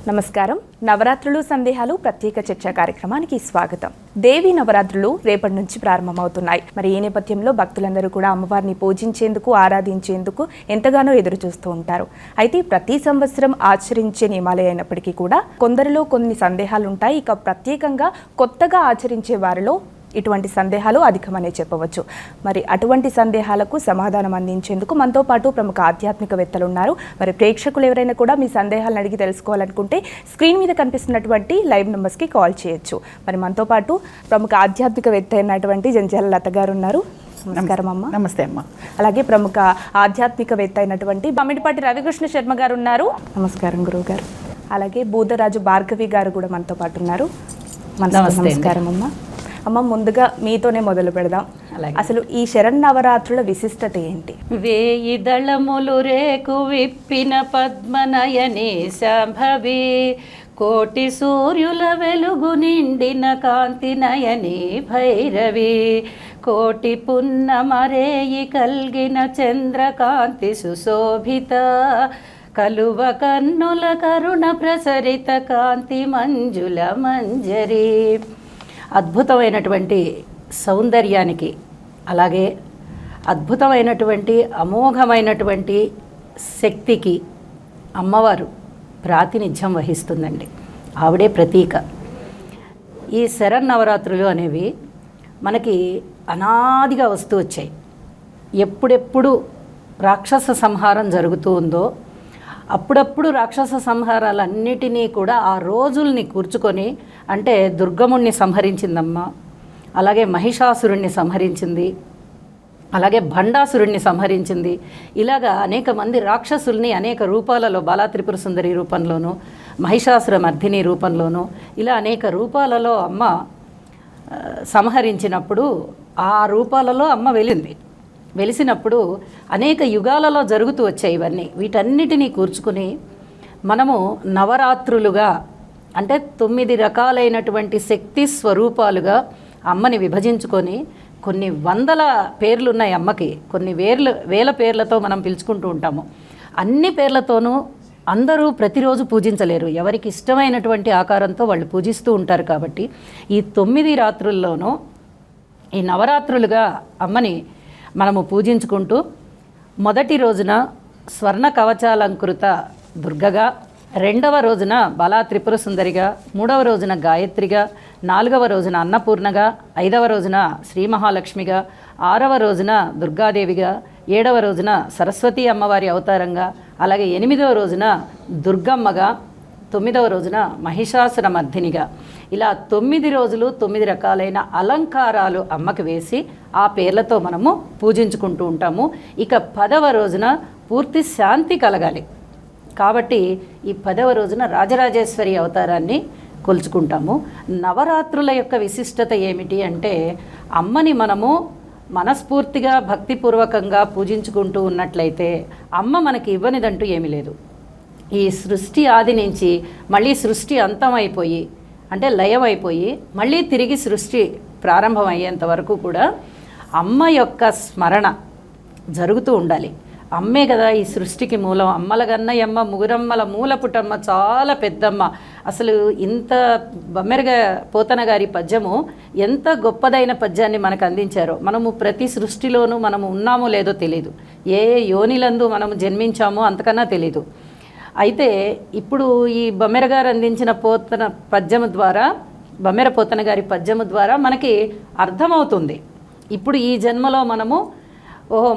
నమస్కారం. నవరాత్రులు సందేహాలు ప్రత్యేక చర్చా కార్యక్రమానికి స్వాగతం. దేవి నవరాత్రులు రేపటి నుంచి ప్రారంభమవుతున్నాయి. మరి ఈ నేపథ్యంలో భక్తులందరూ కూడా అమ్మవారిని పూజించేందుకు, ఆరాధించేందుకు ఎంతగానో ఎదురు చూస్తూ ఉంటారు. అయితే ప్రతి సంవత్సరం ఆచరించే నియమాలే అయినప్పటికీ కూడా కొందరిలో కొన్ని సందేహాలు ఉంటాయి. ఇక ప్రత్యేకంగా కొత్తగా ఆచరించే వారిలో ఇటువంటి సందేహాలు అధికమనే చెప్పవచ్చు. మరి అటువంటి సందేహాలకు సమాధానం అందించేందుకు మనతో పాటు ప్రముఖ ఆధ్యాత్మికవేత్తలు ఉన్నారు. మరి ప్రేక్షకులు ఎవరైనా కూడా మీ సందేహాలను అడిగి తెలుసుకోవాలనుకుంటే స్క్రీన్ మీద కనిపిస్తున్నటువంటి లైవ్ నెంబర్స్కి కాల్ చేయొచ్చు. మరి మనతో పాటు ప్రముఖ ఆధ్యాత్మికవేత్త అయినటువంటి జంధ్యాల లత గారు ఉన్నారు. నమస్కారం అమ్మ. నమస్తే అమ్మ. అలాగే ప్రముఖ ఆధ్యాత్మికవేత్త అయినటువంటి బమ్మిడిపాటి రవికృష్ణ శర్మ గారు ఉన్నారు. నమస్కారం గురువు గారు. అలాగే బూదరాజు భార్గవి గారు కూడా మనతో పాటు ఉన్నారు. నమస్కారం అమ్మ. అమ్మ, ముందుగా మీతోనే మొదలు పెడదాం. అసలు ఈ శరన్నవరాత్రుల విశిష్టత ఏంటి? వేయి దళములు రేకు విప్పిన పద్మనయని శాంభవి, కోటి సూర్యుల వెలుగు నిండిన కాంతి నయని భైరవి, కోటి పున్నమరేయి కల్గిన చంద్రకాంతి సుశోభిత, కలువ కన్నుల కరుణ ప్రసరిత కాంతి మంజుల మంజరి. అద్భుతమైనటువంటి సౌందర్యానికి, అలాగే అద్భుతమైనటువంటి అమోఘమైనటువంటి శక్తికి అమ్మవారు ప్రాతినిధ్యం వహిస్తుందండి. ఆవిడే ప్రతీక. ఈ శరన్నవరాత్రులు అనేవి మనకి అనాదిగా వస్తూ వచ్చాయి. ఎప్పుడెప్పుడు రాక్షస సంహారం జరుగుతూ ఉందో అప్పుడప్పుడు రాక్షస సంహారాలన్నిటినీ కూడా ఆ రోజుల్ని కూర్చుకొని, అంటే దుర్గముణ్ణి సంహరించిందమ్మ, అలాగే మహిషాసురుణ్ణి సంహరించింది, అలాగే భండాసురుణ్ణి సంహరించింది. ఇలాగా అనేక మంది రాక్షసుల్ని అనేక రూపాలలో, బాలా త్రిపుర సుందరి రూపంలోనూ, మహిషాసుర మర్దిని రూపంలోనూ, ఇలా అనేక రూపాలలో అమ్మ సంహరించినప్పుడు ఆ రూపాలలో అమ్మ వెలిసినప్పుడు అనేక యుగాలలో జరుగుతూ వచ్చాయి ఇవన్నీ. వీటన్నిటినీ కూర్చుకుని మనము నవరాత్రులుగా, అంటే 9 రకాలైనటువంటి శక్తి స్వరూపాలుగా అమ్మని విభజించుకొని, కొన్ని వందల పేర్లున్నాయి అమ్మకి, కొన్ని వేల పేర్లతో మనం పిలుచుకుంటూ ఉంటాము. అన్ని పేర్లతోనూ అందరూ ప్రతిరోజు పూజించలేరు. ఎవరికి ఇష్టమైనటువంటి ఆకారంతో వాళ్ళు పూజిస్తూ ఉంటారు. కాబట్టి ఈ 9 రాత్రుల్లోనూ ఈ నవరాత్రులుగా అమ్మని మనము పూజించుకుంటూ, మొదటి రోజున స్వర్ణ కవచాలంకృత దుర్గగా, రెండవ రోజున బాలా త్రిపుర సుందరిగా, మూడవ రోజున గాయత్రిగా, నాలుగవ రోజున అన్నపూర్ణగా, ఐదవ రోజున శ్రీ మహాలక్ష్మిగా, ఆరవ రోజున దుర్గాదేవిగా, ఏడవ రోజున సరస్వతి అమ్మవారి అవతారంగా, అలాగే 8వ రోజున దుర్గమ్మగా, 9వ రోజున మహిషాసుర మర్దినిగా, ఇలా 9 రోజులు 9 రకాలైన అలంకారాలు అమ్మకి వేసి ఆ పేర్లతో మనము పూజించుకుంటూ ఉంటాము. ఇక 10వ రోజున పూర్తి శాంతి కలగాలి కాబట్టి ఈ 10వ రోజున రాజరాజేశ్వరి అవతారాన్ని కొలుచుకుంటాము. నవరాత్రుల యొక్క విశిష్టత ఏమిటి అంటే, అమ్మని మనము మనస్ఫూర్తిగా భక్తిపూర్వకంగా పూజించుకుంటూ ఉన్నట్లయితే అమ్మ మనకి ఇవ్వనిదంటూ ఏమీ లేదు. ఈ సృష్టి ఆది నుంచి మళ్ళీ సృష్టి అంతమైపోయి, అంటే లయమైపోయి మళ్ళీ తిరిగి సృష్టి ప్రారంభమయ్యేంత వరకు కూడా అమ్మ యొక్క స్మరణ జరుగుతూ ఉండాలి. అమ్మే కదా ఈ సృష్టికి మూలం. అమ్మల గన్నయమ్మ ముగురమ్మల మూలపుటమ్మ చాలా పెద్దమ్మ. అసలు ఇంత బమ్మెరగా పోతన గారి పద్యము ఎంత గొప్పదైన పద్యాన్ని మనకు అందించారో. మనము ప్రతి సృష్టిలోనూ మనము ఉన్నామో లేదో తెలియదు, ఏ యోనిలందు మనము జన్మించామో అంతకన్నా తెలీదు. అయితే ఇప్పుడు ఈ బమ్మెర గారు అందించిన పద్యము ద్వారా, బమ్మెర పోతన గారి పద్యము ద్వారా మనకి అర్థమవుతుంది. ఇప్పుడు ఈ జన్మలో మనము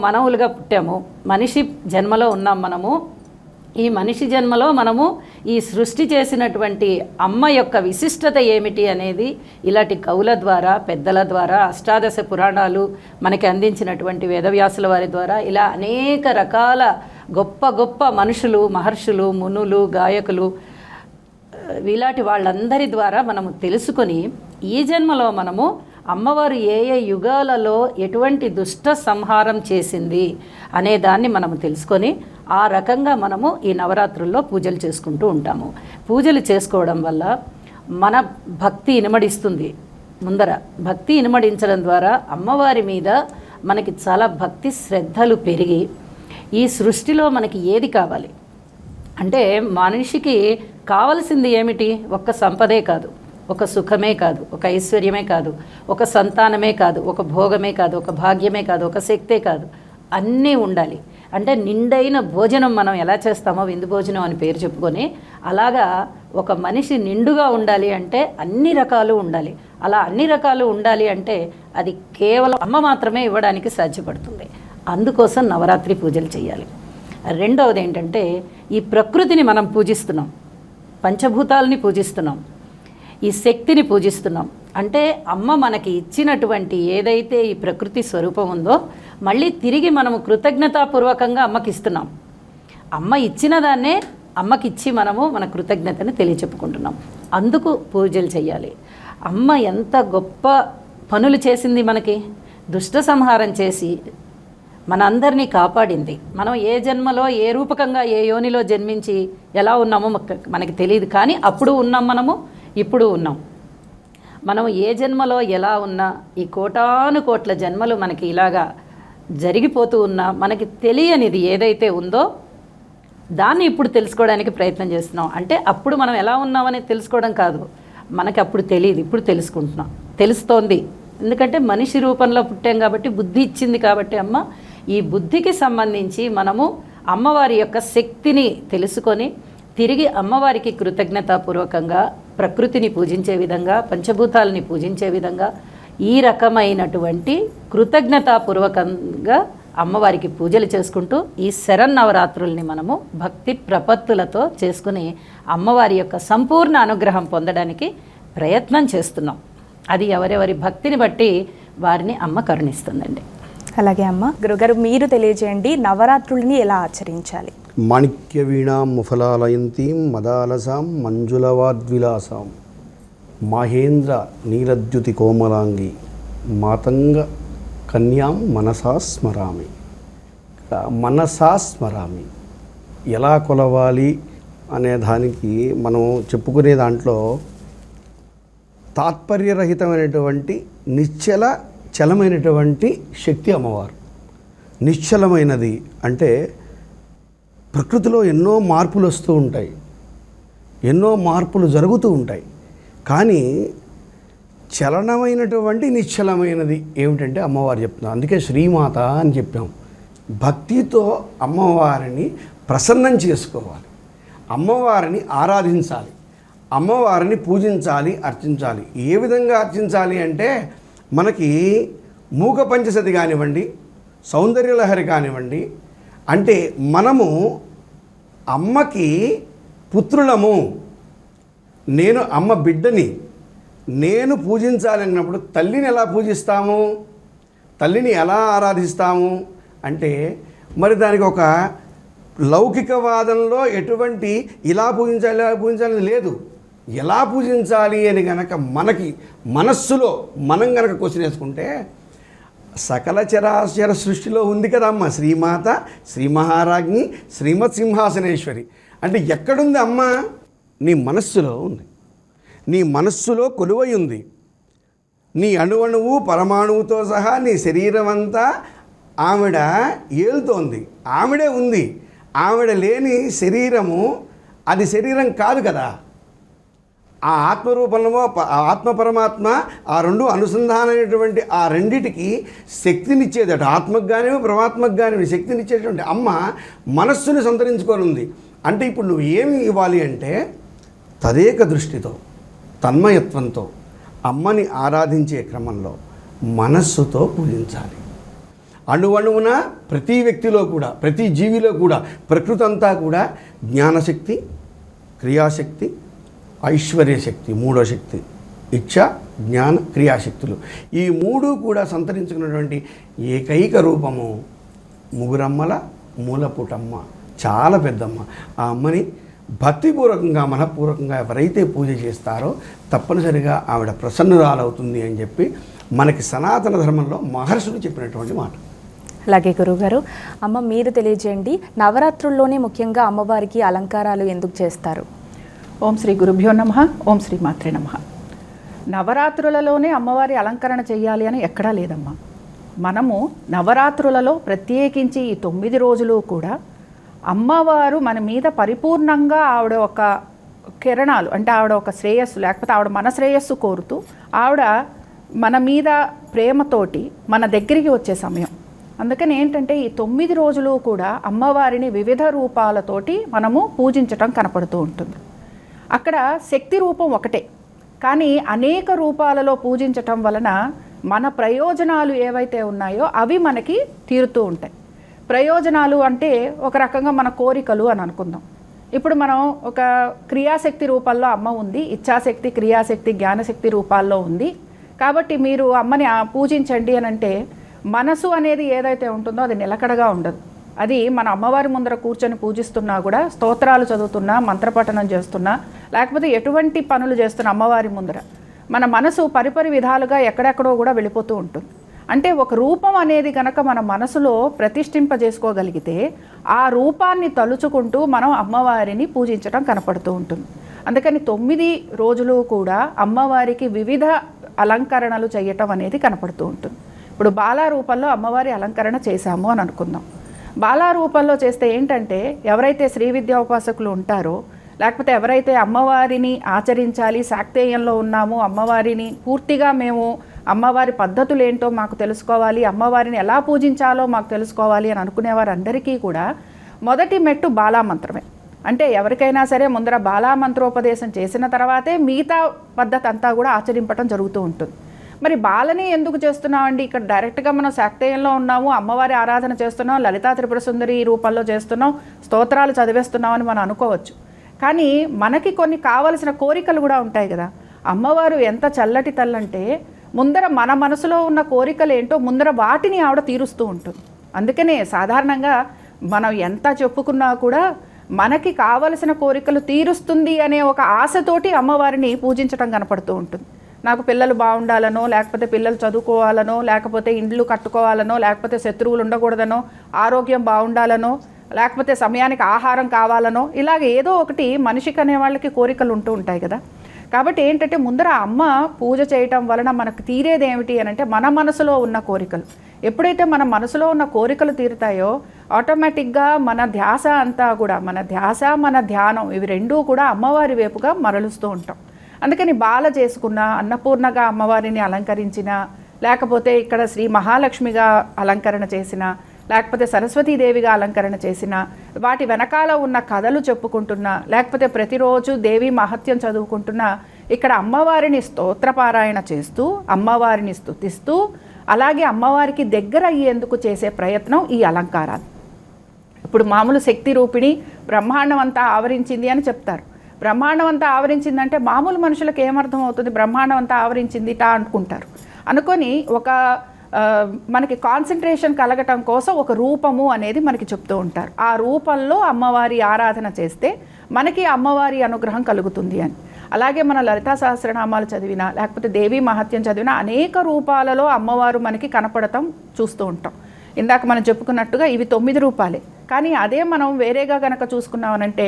మనవులుగా పుట్టాము, మనిషి జన్మలో ఉన్నాం మనము. ఈ మనిషి జన్మలో మనము ఈ సృష్టి చేసినటువంటి అమ్మ యొక్క విశిష్టత ఏమిటి అనేది ఇలాంటి కవుల ద్వారా, పెద్దల ద్వారా, అష్టాదశ పురాణాలు మనకి అందించినటువంటి వేదవ్యాసుల వారి ద్వారా, ఇలా అనేక రకాల గొప్ప గొప్ప మనుషులు, మహర్షులు, మునులు, గాయకులు, ఇలాంటి వాళ్ళందరి ద్వారా మనము తెలుసుకొని ఈ జన్మలో మనము అమ్మవారు ఏ ఏ యుగాలలో ఎటువంటి దుష్ట సంహారం చేసింది అనే దాన్ని మనము తెలుసుకొని ఆ రకంగా మనము ఈ నవరాత్రుల్లో పూజలు చేసుకుంటూ ఉంటాము. పూజలు చేసుకోవడం వల్ల మన భక్తి ఇనుమడిస్తుంది. ముందర భక్తి ఇనుమడించడం ద్వారా అమ్మవారి మీద మనకి చాలా భక్తి శ్రద్ధలు పెరిగి ఈ సృష్టిలో మనకి ఏది కావాలి, అంటే మనిషికి కావలసింది ఏమిటి? ఒక్క సంపదే కాదు, ఒక సుఖమే కాదు, ఒక ఐశ్వర్యమే కాదు, ఒక సంతానమే కాదు, ఒక భోగమే కాదు, ఒక భాగ్యమే కాదు, ఒక శక్తే కాదు, అన్నీ ఉండాలి. అంటే నిండైన భోజనం మనం ఎలా చేస్తామో విందు భోజనం అని పేరు చెప్పుకొని, అలాగా ఒక మనిషి నిండుగా ఉండాలి అంటే అన్ని రకాలు ఉండాలి. అలా అన్ని రకాలు ఉండాలి అంటే అది కేవలం అమ్మ మాత్రమే ఇవ్వడానికి సాధ్యపడుతుంది. అందుకోసం నవరాత్రి పూజలు చేయాలి. రెండవది ఏంటంటే, ఈ ప్రకృతిని మనం పూజిస్తున్నాం, పంచభూతాలని పూజిస్తున్నాం, ఈ శక్తిని పూజిస్తున్నాం. అంటే అమ్మ మనకి ఇచ్చినటువంటి ఏదైతే ఈ ప్రకృతి స్వరూపం ఉందో మళ్ళీ తిరిగి మనము కృతజ్ఞతాపూర్వకంగా అమ్మకి ఇస్తున్నాం. అమ్మ ఇచ్చిన దాన్నే అమ్మకిచ్చి మనము మన కృతజ్ఞతని తెలియచెప్పుకుంటున్నాం. అందుకు పూజలు చేయాలి. అమ్మ ఎంత గొప్ప పనులు చేసింది మనకి. దుష్ట సంహారం చేసి మనందరినీ కాపాడింది. మనం ఏ జన్మలో ఏ రూపకంగా ఏ యోనిలో జన్మించి ఎలా ఉన్నామో మనకి తెలియదు, కానీ అప్పుడు ఉన్నాం, మనము ఇప్పుడు ఉన్నాం. మనం ఏ జన్మలో ఎలా ఉన్నా ఈ కోటాను కోట్ల జన్మలు మనకి ఇలాగా జరిగిపోతూ ఉన్నా మనకి తెలియనిది ఏదైతే ఉందో దాన్ని ఇప్పుడు తెలుసుకోవడానికి ప్రయత్నం చేస్తున్నాం. అంటే అప్పుడు మనం ఎలా ఉన్నామని తెలుసుకోవడం కాదు, మనకి అప్పుడు తెలియదు, ఇప్పుడు తెలుసుకుంటున్నాం, తెలుస్తోంది. ఎందుకంటే మనిషి రూపంలో పుట్టాం కాబట్టి, బుద్ధి ఇచ్చింది కాబట్టి అమ్మ, ఈ బుద్ధికి సంబంధించి మనము అమ్మవారి యొక్క శక్తిని తెలుసుకొని తిరిగి అమ్మవారికి కృతజ్ఞతాపూర్వకంగా ప్రకృతిని పూజించే విధంగా, పంచభూతాలని పూజించే విధంగా ఈ రకమైనటువంటి కృతజ్ఞతాపూర్వకంగా అమ్మవారికి పూజలు చేసుకుంటూ ఈ శరన్నవరాత్రుల్ని మనము భక్తి ప్రపత్తులతో చేసుకుని అమ్మవారి యొక్క సంపూర్ణ అనుగ్రహం పొందడానికి ప్రయత్నం చేస్తున్నాం. అది ఎవరెవరి భక్తిని బట్టి వారిని అమ్మ కరుణిస్తుందండి. అలాగే అమ్మ, గురుగారు మీరు తెలియజేయండి, నవరాత్రుల్ని ఎలా ఆచరించాలి? మాణిక్య వీణాం ముఫలాలయంతీం మదాలసాం మంజులవాద్విలాసాం మాహేంద్ర నీలద్యుతి కోమలాంగి మాతంగ కన్యాం మనసా స్మరామి. మనసా స్మరామి ఎలా కొలవాలి అనే దానికి మనం చెప్పుకునే దాంట్లో తాత్పర్యరహితమైనటువంటి చలమైనటువంటి శక్తి అమ్మవారు. నిశ్చలమైనది అంటే ప్రకృతిలో ఎన్నో మార్పులు వస్తూ ఉంటాయి, ఎన్నో మార్పులు జరుగుతూ ఉంటాయి, కానీ చలనమైనటువంటి నిశ్చలమైనది ఏమిటంటే అమ్మవారు చెప్తున్నారు. అందుకే శ్రీమాత అని చెప్పాం. భక్తితో అమ్మవారిని ప్రసన్నం చేసుకోవాలి, అమ్మవారిని ఆరాధించాలి, అమ్మవారిని పూజించాలి, అర్చించాలి. ఏ విధంగా అర్చించాలి అంటే మనకి మూక పంచసతి కానివ్వండి, సౌందర్యలహరి కానివ్వండి, అంటే మనము అమ్మకి పుత్రులము, నేను అమ్మ బిడ్డని, నేను పూజించాలన్నప్పుడు తల్లిని ఎలా పూజిస్తాము, తల్లిని ఎలా ఆరాధిస్తాము అంటే మరి దానికి ఒక లౌకికవాదంలో ఎటువంటి ఇలా పూజించాలి లేదు. ఎలా పూజించాలి అని గనక మనకి మనస్సులో మనం గనక క్వశ్చన్ వేసుకుంటే సకల చరాచర సృష్టిలో ఉంది కదా అమ్మ శ్రీమాత, శ్రీ మహారాజ్ఞి, శ్రీమత్ సింహాసనేశ్వరి. అంటే ఎక్కడుంది అమ్మ? నీ మనస్సులో ఉంది, నీ మనస్సులో కొలువై ఉంది. నీ అణువణువు పరమాణువుతో సహా నీ శరీరం అంతా ఆవిడ ఏలుతోంది, ఆవిడే ఉంది. ఆవిడ లేని శరీరము అది శరీరం కాదు కదా. ఆ ఆత్మరూపంలో ఆత్మ పరమాత్మ ఆ రెండు అనుసంధానమైనటువంటి ఆ రెండిటికి శక్తినిచ్చేది, అటు ఆత్మకు కానివి పరమాత్మకు కానివి శక్తినిచ్చేటువంటి అమ్మ మనస్సుని సంతరించుకొని ఉంది. అంటే ఇప్పుడు నువ్వు ఏమి ఇవ్వాలి అంటే తదేక దృష్టితో, తన్మయత్వంతో అమ్మని ఆరాధించే క్రమంలో మనస్సుతో పూజించాలి. అణువణువున ప్రతి వ్యక్తిలో కూడా, ప్రతి జీవిలో కూడా ప్రకృతి అంతా కూడా జ్ఞానశక్తి, క్రియాశక్తి, ఐశ్వర్యశక్తి, మూడో శక్తి, ఇచ్ఛ, జ్ఞాన, క్రియాశక్తులు, ఈ మూడు కూడా సంతరించుకున్నటువంటి ఏకైక రూపము ముగురమ్మల మూలపుటమ్మ, చాలా పెద్దమ్మ. ఆ అమ్మని భక్తిపూర్వకంగా మనపూర్వకంగా ఎవరైతే పూజ చేస్తారో తప్పనిసరిగా ఆవిడ ప్రసన్నురాలవుతుంది అని చెప్పి మనకి సనాతన ధర్మంలో మహర్షులు చెప్పినటువంటి మాట. అలాగే గురువుగారు, అమ్మ మీరు తెలియజేయండి, నవరాత్రుల్లోనే ముఖ్యంగా అమ్మవారికి అలంకారాలు ఎందుకు చేస్తారు? ఓం శ్రీ గురుభ్యో నమః. ఓం శ్రీ మాత్రే నమః. నవరాత్రులలోనే అమ్మవారి అలంకరణ చేయాలి అని ఎక్కడా లేదమ్మా. మనము నవరాత్రులలో ప్రత్యేకించి ఈ 9 రోజులు కూడా అమ్మవారు మన మీద పరిపూర్ణంగా ఆవిడ ఒక కిరణాలు, అంటే ఆవిడ ఒక శ్రేయస్సు, లేకపోతే ఆవిడ మన శ్రేయస్సు కోరుతూ ఆవిడ మన మీద ప్రేమతోటి మన దగ్గరికి వచ్చే సమయం. అందుకని ఏంటంటే ఈ 9 రోజులు కూడా అమ్మవారిని వివిధ రూపాలతోటి మనము పూజించటం కనపడుతూ ఉంటుంది. అక్కడ శక్తి రూపం ఒకటే, కానీ అనేక రూపాలలో పూజించటం వలన మన ప్రయోజనాలు ఏవైతే ఉన్నాయో అవి మనకి తీరుతూ ఉంటాయి. ప్రయోజనాలు అంటే ఒక రకంగా మన కోరికలు అని అనుకుందాం. ఇప్పుడు మనం ఒక క్రియాశక్తి రూపంలో అమ్మ ఉంది, ఇచ్ఛాశక్తి, క్రియాశక్తి, జ్ఞానశక్తి రూపాల్లో ఉంది. కాబట్టి మీరు అమ్మని పూజించండి అని అంటే మనసు అనేది ఏదైతే ఉంటుందో అది నిలకడగా ఉండదు. అది మన అమ్మవారి ముందర కూర్చొని పూజిస్తున్నా కూడా, స్తోత్రాలు చదువుతున్నా, మంత్రపఠనం చేస్తున్నా, లేకపోతే ఎటువంటి పనులు చేస్తున్నా అమ్మవారి ముందర మన మనసు పరిపరి విధాలుగా ఎక్కడెక్కడో కూడా వెళ్ళిపోతూ ఉంటుంది. అంటే ఒక రూపం అనేది కనుక మన మనసులో ప్రతిష్ఠింపజేసుకోగలిగితే ఆ రూపాన్ని తలుచుకుంటూ మనం అమ్మవారిని పూజించడం కనపడుతూ ఉంటుంది. అందుకని 9 రోజులు కూడా అమ్మవారికి వివిధ అలంకరణలు చేయటం అనేది కనపడుతూ ఉంటుంది. ఇప్పుడు బాలా రూపంలో అమ్మవారి అలంకరణ చేశాము అని అనుకుందాం. బాలా రూపంలో చేస్తే ఏంటంటే ఎవరైతే శ్రీ విద్యా ఉపాసకులు ఉంటారో, లేకపోతే ఎవరైతే అమ్మవారిని ఆచరించాలి, శాక్తేయంలో ఉన్నాము, అమ్మవారిని పూర్తిగా మేము అమ్మవారి పద్ధతులు ఏంటో మాకు తెలుసుకోవాలి, అమ్మవారిని ఎలా పూజించాలో మాకు తెలుసుకోవాలి అని అనుకునేవారందరికీ కూడా మొదటి మెట్టు బాలా మంత్రమే. అంటే ఎవరికైనా సరే ముందర బాలా మంత్రోపదేశం చేసిన తర్వాతే మిగతా పద్ధతి అంతా కూడా ఆచరింపటం జరుగుతూ ఉంటుంది. మరి బాలని ఎందుకు చేస్తున్నామండి? ఇక్కడ డైరెక్ట్గా మనం శాక్తేయంలో ఉన్నాము, అమ్మవారి ఆరాధన చేస్తున్నాం, లలితా త్రిపుర సుందరి రూపంలో చేస్తున్నాం, స్తోత్రాలు చదివేస్తున్నాం అని మనం అనుకోవచ్చు. కానీ మనకి కొన్ని కావలసిన కోరికలు కూడా ఉంటాయి కదా. అమ్మవారు ఎంత చల్లటి తల్లంటే ముందర మన మనసులో ఉన్న కోరికలు ఏంటో ముందర వాటిని ఆవిడ తీరుస్తూ ఉంటుంది. అందుకనే సాధారణంగా మనం ఎంత చెప్పుకున్నా కూడా మనకి కావలసిన కోరికలు తీరుస్తుంది అనే ఒక ఆశతోటి అమ్మవారిని పూజించడం కనపడుతూ ఉంటుంది. నాకు పిల్లలు బాగుండాలనో, లేకపోతే పిల్లలు చదువుకోవాలనో, లేకపోతే ఇండ్లు కట్టుకోవాలనో, లేకపోతే శత్రువులు ఉండకూడదనో, ఆరోగ్యం బాగుండాలనో, లేకపోతే సమయానికి ఆహారం కావాలనో, ఇలాగ ఏదో ఒకటి మనిషికి అనే వాళ్ళకి కోరికలు ఉంటూ ఉంటాయి కదా. కాబట్టి ఏంటంటే ముందర అమ్మ పూజ చేయటం వలన మనకు తీరేది ఏమిటి అని అంటే మన మనసులో ఉన్న కోరికలు. ఎప్పుడైతే మన మనసులో ఉన్న కోరికలు తీరుతాయో ఆటోమేటిక్గా మన ధ్యాస అంతా కూడా, మన ధ్యాస మన ధ్యానం ఇవి రెండూ కూడా అమ్మవారి వైపుగా మరలుస్తూ ఉంటాం. అందుకని బాల చేసుకున్న, అన్నపూర్ణగా అమ్మవారిని అలంకరించిన, లేకపోతే ఇక్కడ శ్రీ మహాలక్ష్మిగా అలంకరణ చేసిన, లేకపోతే సరస్వతీదేవిగా అలంకరణ చేసిన, వాటి వెనకాల ఉన్న కథలు చెప్పుకుంటున్నా, లేకపోతే ప్రతిరోజు దేవి మహత్యం చదువుకుంటున్నా, ఇక్కడ అమ్మవారిని స్తోత్రపారాయణ చేస్తూ, అమ్మవారిని స్తుతిస్తూ, అలాగే అమ్మవారికి దగ్గర అయ్యేందుకు చేసే ప్రయత్నం ఈ అలంకారాలు. ఇప్పుడు మామూలు శక్తి రూపిణి బ్రహ్మాండం అంతా ఆవరించింది అని చెప్తారు. బ్రహ్మాండం అంతా ఆవరించిందంటే మామూలు మనుషులకు ఏమర్థం అవుతుంది? బ్రహ్మాండం అంతా ఆవరించింది టా అనుకుంటారు. అనుకొని ఒక మనకి కాన్సన్ట్రేషన్ కలగటం కోసం ఒక రూపము అనేది మనకి చెప్తూ ఉంటారు. ఆ రూపంలో అమ్మవారి ఆరాధన చేస్తే మనకి అమ్మవారి అనుగ్రహం కలుగుతుంది అని. అలాగే మన లలితా సహస్రనామాలు చదివినా, లేకపోతే దేవీ మహత్యం చదివినా అనేక రూపాలలో అమ్మవారు మనకి కనపడటం చూస్తూ ఉంటాం. ఇందాక మనం చెప్పుకున్నట్టుగా ఇవి 9 రూపాలే. కానీ అదే మనం వేరేగా కనుక చూసుకున్నామనంటే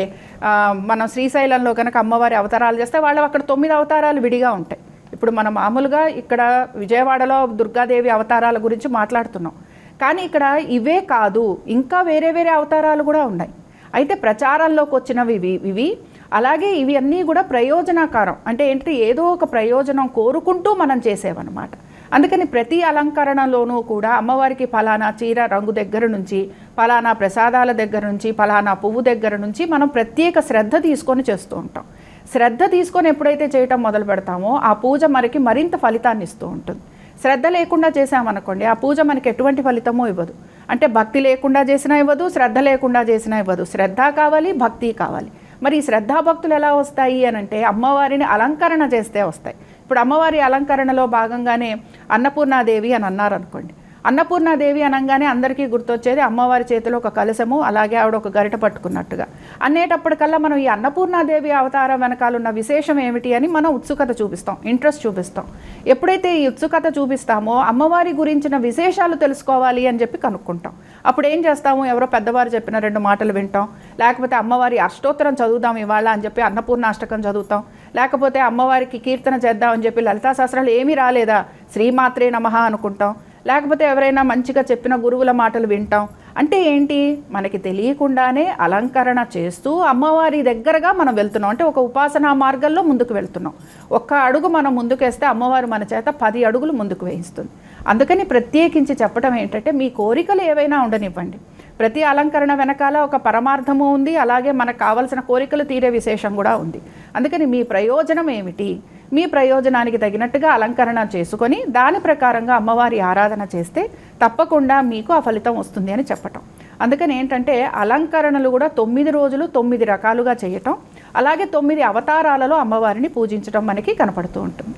మనం శ్రీశైలంలో కనుక అమ్మవారి అవతారాలు చేస్తే వాళ్ళు అక్కడ 9 అవతారాలు విడిగా ఉంటాయి. ఇప్పుడు మనం మామూలుగా ఇక్కడ విజయవాడలో దుర్గాదేవి అవతారాల గురించి మాట్లాడుతున్నాం. కానీ ఇక్కడ ఇవే కాదు, ఇంకా వేరే వేరే అవతారాలు కూడా ఉన్నాయి. అయితే ప్రచారంలోకి వచ్చినవి ఇవి. అలాగే ఇవి అన్నీ కూడా ప్రయోజనకారం. అంటే ఏంటి, ఏదో ఒక ప్రయోజనం కోరుకుంటూ మనం చేసేవన్నమాట. అందుకని ప్రతి అలంకరణలోనూ కూడా అమ్మవారికి ఫలానా చీర రంగు దగ్గర నుంచి, ఫలానా ప్రసాదాల దగ్గర నుంచి, ఫలానా పువ్వు దగ్గర నుంచి మనం ప్రత్యేక శ్రద్ధ తీసుకొని చేస్తూ ఉంటాం. శ్రద్ధ తీసుకొని ఎప్పుడైతే చేయటం మొదలు పెడతామో ఆ పూజ మనకి మరింత ఫలితాన్ని ఇస్తూ ఉంటుంది. శ్రద్ధ లేకుండా చేసామనుకోండి ఆ పూజ మనకి ఎటువంటి ఫలితమో ఇవ్వదు. అంటే భక్తి లేకుండా చేసినా ఇవ్వదు, శ్రద్ధ లేకుండా చేసినా ఇవ్వదు. శ్రద్ధ కావాలి, భక్తి కావాలి. మరి ఈ శ్రద్ధాభక్తులు ఎలా వస్తాయి అని అంటే అమ్మవారిని అలంకరణ చేస్తే వస్తాయి. ఇప్పుడు అమ్మవారి అలంకరణలో భాగంగానే అన్నపూర్ణాదేవి అని అన్నారనుకోండి. అన్నపూర్ణాదేవి అనగానే అందరికీ గుర్తొచ్చేది అమ్మవారి చేతిలో ఒక కలశము, అలాగే ఆవిడ ఒక గరిట పట్టుకున్నట్టుగా. అనేటప్పటికల్లా మనం ఈ అన్నపూర్ణాదేవి అవతారం వెనకాలన్న విశేషం ఏమిటి అని మనం ఉత్సుకత చూపిస్తాం, ఇంట్రెస్ట్ చూపిస్తాం. ఎప్పుడైతే ఈ ఉత్సుకత చూపిస్తామో అమ్మవారి గురించిన విశేషాలు తెలుసుకోవాలి అని చెప్పి కనుక్కుంటాం. అప్పుడు ఏం చేస్తాము, ఎవరో పెద్దవారు చెప్పిన 2 మాటలు వింటాం, లేకపోతే అమ్మవారి అష్టోత్తరం చదువుదాం ఇవాళ అని చెప్పి అన్నపూర్ణాష్టకం చదువుతాం, లేకపోతే అమ్మవారికి కీర్తన చేద్దాం అని చెప్పి లలితా సహస్రాలు ఏమీ రాలేదా శ్రీమాత్రే నమః అనుకుంటాం, లేకపోతే ఎవరైనా మంచిగా చెప్పిన గురువుల మాటలు వింటాం. అంటే ఏంటి, మనకి తెలియకుండానే అలంకరణ చేస్తూ అమ్మవారి దగ్గరగా మనం వెళ్తున్నాం. అంటే ఒక ఉపాసనా మార్గంలో ముందుకు వెళ్తున్నాం. ఒక్క అడుగు మనం ముందుకేస్తే అమ్మవారు మన చేత 10 అడుగులు ముందుకు వేయిస్తుంది. అందుకని ప్రత్యేకించి చెప్పడం ఏంటంటే, మీ కోరికలు ఏవైనా ఉండనివ్వండి, ప్రతి అలంకరణ వెనకాల ఒక పరమార్థము ఉంది, అలాగే మనకు కావలసిన కోరికలు తీరే విశేషం కూడా ఉంది. అందుకని మీ ప్రయోజనం ఏమిటి, మీ ప్రయోజనానికి తగినట్టుగా అలంకరణ చేసుకొని దాని ప్రకారంగా అమ్మవారి ఆరాధన చేస్తే తప్పకుండా మీకు ఆ ఫలితం వస్తుంది అని చెప్పటం. అందుకని ఏంటంటే అలంకరణలు కూడా 9 రోజులు 9 రకాలుగా చేయటం, అలాగే 9 అవతారాలలో అమ్మవారిని పూజించడం మనకి కనపడుతూ ఉంటుంది.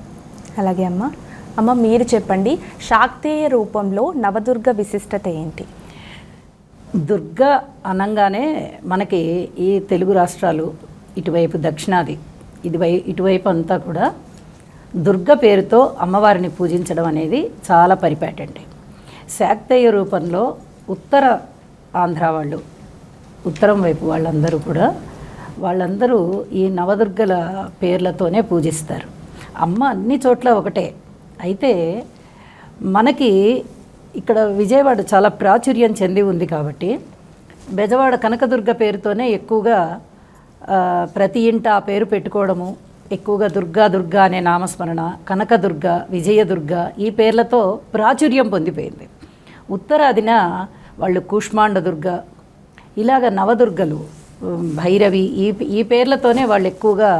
అలాగే అమ్మ మీరు చెప్పండి, శాక్తేయ రూపంలో నవదుర్గ విశిష్టత ఏంటి? దుర్గ అనంగానే మనకి ఈ తెలుగు రాష్ట్రాలు ఇటువైపు దక్షిణాది ఇటువైపు అంతా కూడా దుర్గ పేరుతో అమ్మవారిని పూజించడం అనేది చాలా పరిపాటండి. శాక్తేయ రూపంలో ఉత్తర ఆంధ్ర వాళ్ళు, ఉత్తరం వైపు వాళ్ళందరూ ఈ నవదుర్గల పేర్లతోనే పూజిస్తారు. అమ్మ అన్ని చోట్ల ఒకటే. అయితే మనకి ఇక్కడ విజయవాడ చాలా ప్రాచుర్యం చెంది ఉంది కాబట్టి బెజవాడ కనకదుర్గ పేరుతోనే ఎక్కువగా ప్రతి ఇంట ఆ పేరు పెట్టుకోవడము, ఎక్కువగా దుర్గా అనే నామస్మరణ, కనకదుర్గ, విజయదుర్గ ఈ పేర్లతో ప్రాచుర్యం పొందిపోయింది. ఉత్తరాదిన వాళ్ళు కూష్మాండ దుర్గ, ఇలాగ నవదుర్గలు, భైరవి ఈ పేర్లతోనే వాళ్ళు ఎక్కువగా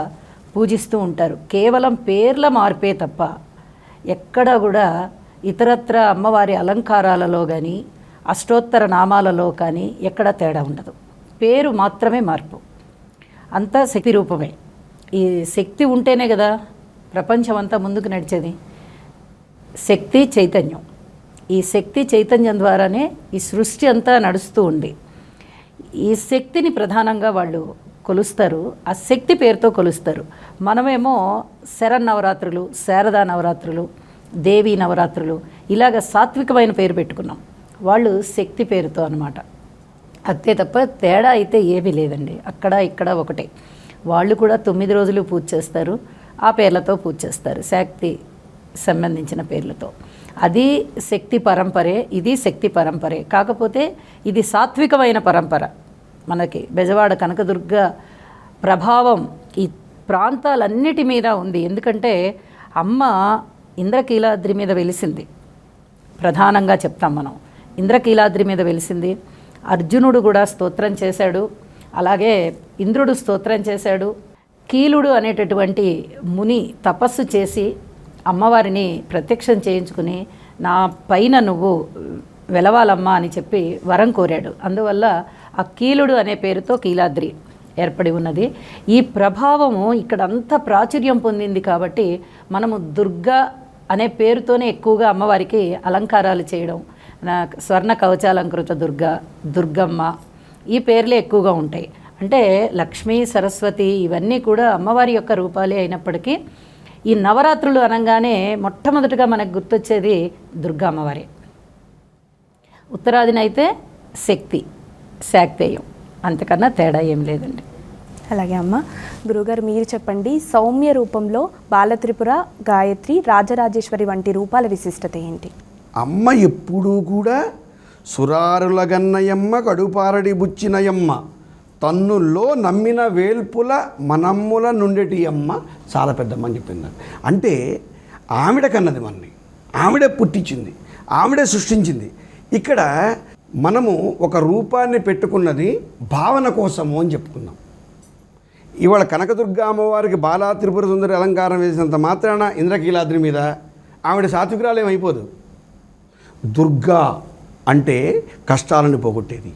పూజిస్తూ ఉంటారు. కేవలం పేర్ల మార్పే తప్ప ఎక్కడ కూడా ఇతరత్ర అమ్మవారి అలంకారాలలో కానీ అష్టోత్తర నామాలలో కానీ ఎక్కడ తేడా ఉండదు. పేరు మాత్రమే మార్పు, అంతా శక్తి రూపమే. ఈ శక్తి ఉంటేనే కదా ప్రపంచం అంతా ముందుకు నడిచేది. శక్తి చైతన్యం, ఈ శక్తి చైతన్యం ద్వారానే ఈ సృష్టి అంతా నడుస్తూ ఉంది. ఈ శక్తిని ప్రధానంగా వాళ్ళు కొలుస్తారు, ఆ శక్తి పేరుతో కొలుస్తారు. మనమేమో శరన్నవరాత్రులు, శారదా నవరాత్రులు, దేవీ నవరాత్రులు ఇలాగ సాత్వికమైన పేరు పెట్టుకున్నాం. వాళ్ళు శక్తి పేరుతో అన్నమాట. అంతే తప్ప తేడా అయితే ఏమీ లేదండి. అక్కడ ఇక్కడ ఒకటే. వాళ్ళు కూడా 9 రోజులు పూజ చేస్తారు, ఆ పేర్లతో పూజ చేస్తారు, శక్తి సంబంధించిన పేర్లతో. అది శక్తి పరంపరే, ఇది శక్తి పరంపరే. కాకపోతే ఇది సాత్వికమైన పరంపర. మనకి బెజవాడ కనకదుర్గ ప్రభావం ఈ ప్రాంతాలన్నిటి మీద ఉంది. ఎందుకంటే అమ్మ ఇంద్రకీలాద్రి మీద వెలిసింది, ప్రధానంగా చెప్తాం మనం. ఇంద్రకీలాద్రి మీద వెలిసింది. అర్జునుడు కూడా స్తోత్రం చేశాడు, అలాగే ఇంద్రుడు స్తోత్రం చేశాడు. కీలుడు అనేటటువంటి ముని తపస్సు చేసి అమ్మవారిని ప్రత్యక్షం చేయించుకుని నా పైన నువ్వు వెలవాలమ్మా అని చెప్పి వరం కోరాడు. అందువల్ల ఆ కీలుడు అనే పేరుతో కీలాద్రి ఏర్పడి ఉన్నది. ఈ ప్రభావము ఇక్కడ అంత ప్రాచుర్యం పొందింది కాబట్టి మనము దుర్గా అనే పేరుతోనే ఎక్కువగా అమ్మవారికి అలంకారాలు చేయడం, స్వర్ణ కవచాలంకృత దుర్గమ్మ ఈ పేర్లే ఎక్కువగా ఉంటాయి. అంటే లక్ష్మీ, సరస్వతి ఇవన్నీ కూడా అమ్మవారి యొక్క రూపాలే అయినప్పటికీ ఈ నవరాత్రులు అనగానే మొట్టమొదటిగా మనకు గుర్తొచ్చేది దుర్గా అమ్మవారి. ఉత్తరాదినైతే శక్తి, శాక్తేయం, అంతకన్నా తేడా ఏం లేదండి. అలాగే గురుగారు మీరు చెప్పండి, సౌమ్య రూపంలో బాలత్రిపుర, గాయత్రి, రాజరాజేశ్వరి వంటి రూపాల విశిష్టత ఏంటి? అమ్మ ఎప్పుడూ కూడా సురారులగన్నయమ్మ, కడుపారడి బుచ్చినయమ్మ, తన్నుల్లో నమ్మిన వేల్పుల మనమ్ముల నుండేటి అమ్మ చాలా పెద్దమ్మ అని చెప్పింది. అంటే ఆవిడ కన్నది మనని, ఆవిడే పుట్టించింది, ఆవిడే సృష్టించింది. ఇక్కడ మనము ఒక రూపాన్ని పెట్టుకున్నది భావన కోసము అని చెప్పుకున్నాం. ఇవాళ కనకదుర్గ అమ్మవారికి బాలా త్రిపుర సుందరి అలంకారం వేసినంత మాత్రాన ఇంద్రకీలాద్రి మీద ఆవిడ సాత్వికురాలు ఏమైపోదు. దుర్గా అంటే కష్టాలను పోగొట్టేది,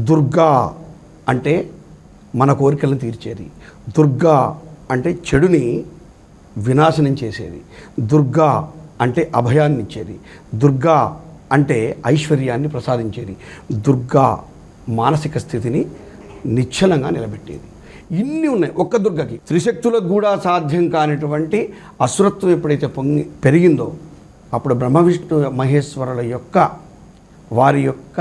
దుర్గా అంటే మన కోరికలను తీర్చేది, దుర్గా అంటే చెడుని వినాశనం చేసేది, దుర్గా అంటే అభయాన్ని ఇచ్చేది, దుర్గా అంటే ఐశ్వర్యాన్ని ప్రసాదించేది, దుర్గా మానసిక స్థితిని నిశ్చలంగా నిలబెట్టేది. ఇన్ని ఉన్నాయి ఒక్క దుర్గకి. త్రిశక్తులకు కూడా సాధ్యం కానిటువంటి అసురత్వం ఎప్పుడైతే పెరిగిందో అప్పుడు బ్రహ్మ విష్ణు మహేశ్వరుల యొక్క వారి యొక్క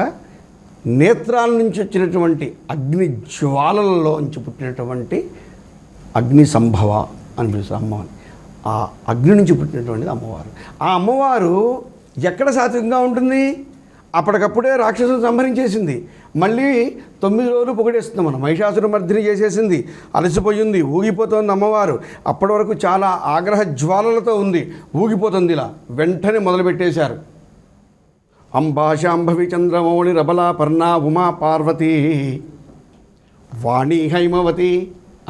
నేత్రాల నుంచి వచ్చినటువంటి అగ్ని జ్వాలలలోంచి పుట్టినటువంటి అగ్ని సంభవ అని పిలుస్తారు అమ్మవారిని. ఆ అగ్ని నుంచి పుట్టినటువంటిది అమ్మవారు. ఆ అమ్మవారు ఎక్కడ సాత్వికంగా ఉంటుంది? అప్పటికప్పుడే రాక్షసుని సంహరించేసింది. మళ్ళీ 9 రోజులు పొగిడేస్తుంది. మనం మహిషాసురమర్దిని చేసేసింది, అలసిపోయింది, ఊగిపోతుంది అమ్మవారు. అప్పటి వరకు చాలా ఆగ్రహ జ్వాలలతో ఉంది, ఊగిపోతుంది. ఇలా వెంటనే మొదలుపెట్టేశారు. అంబాశాంభవి చంద్రమౌళి రబలా పర్ణా ఉమా పార్వతీ వాణి హైమవతి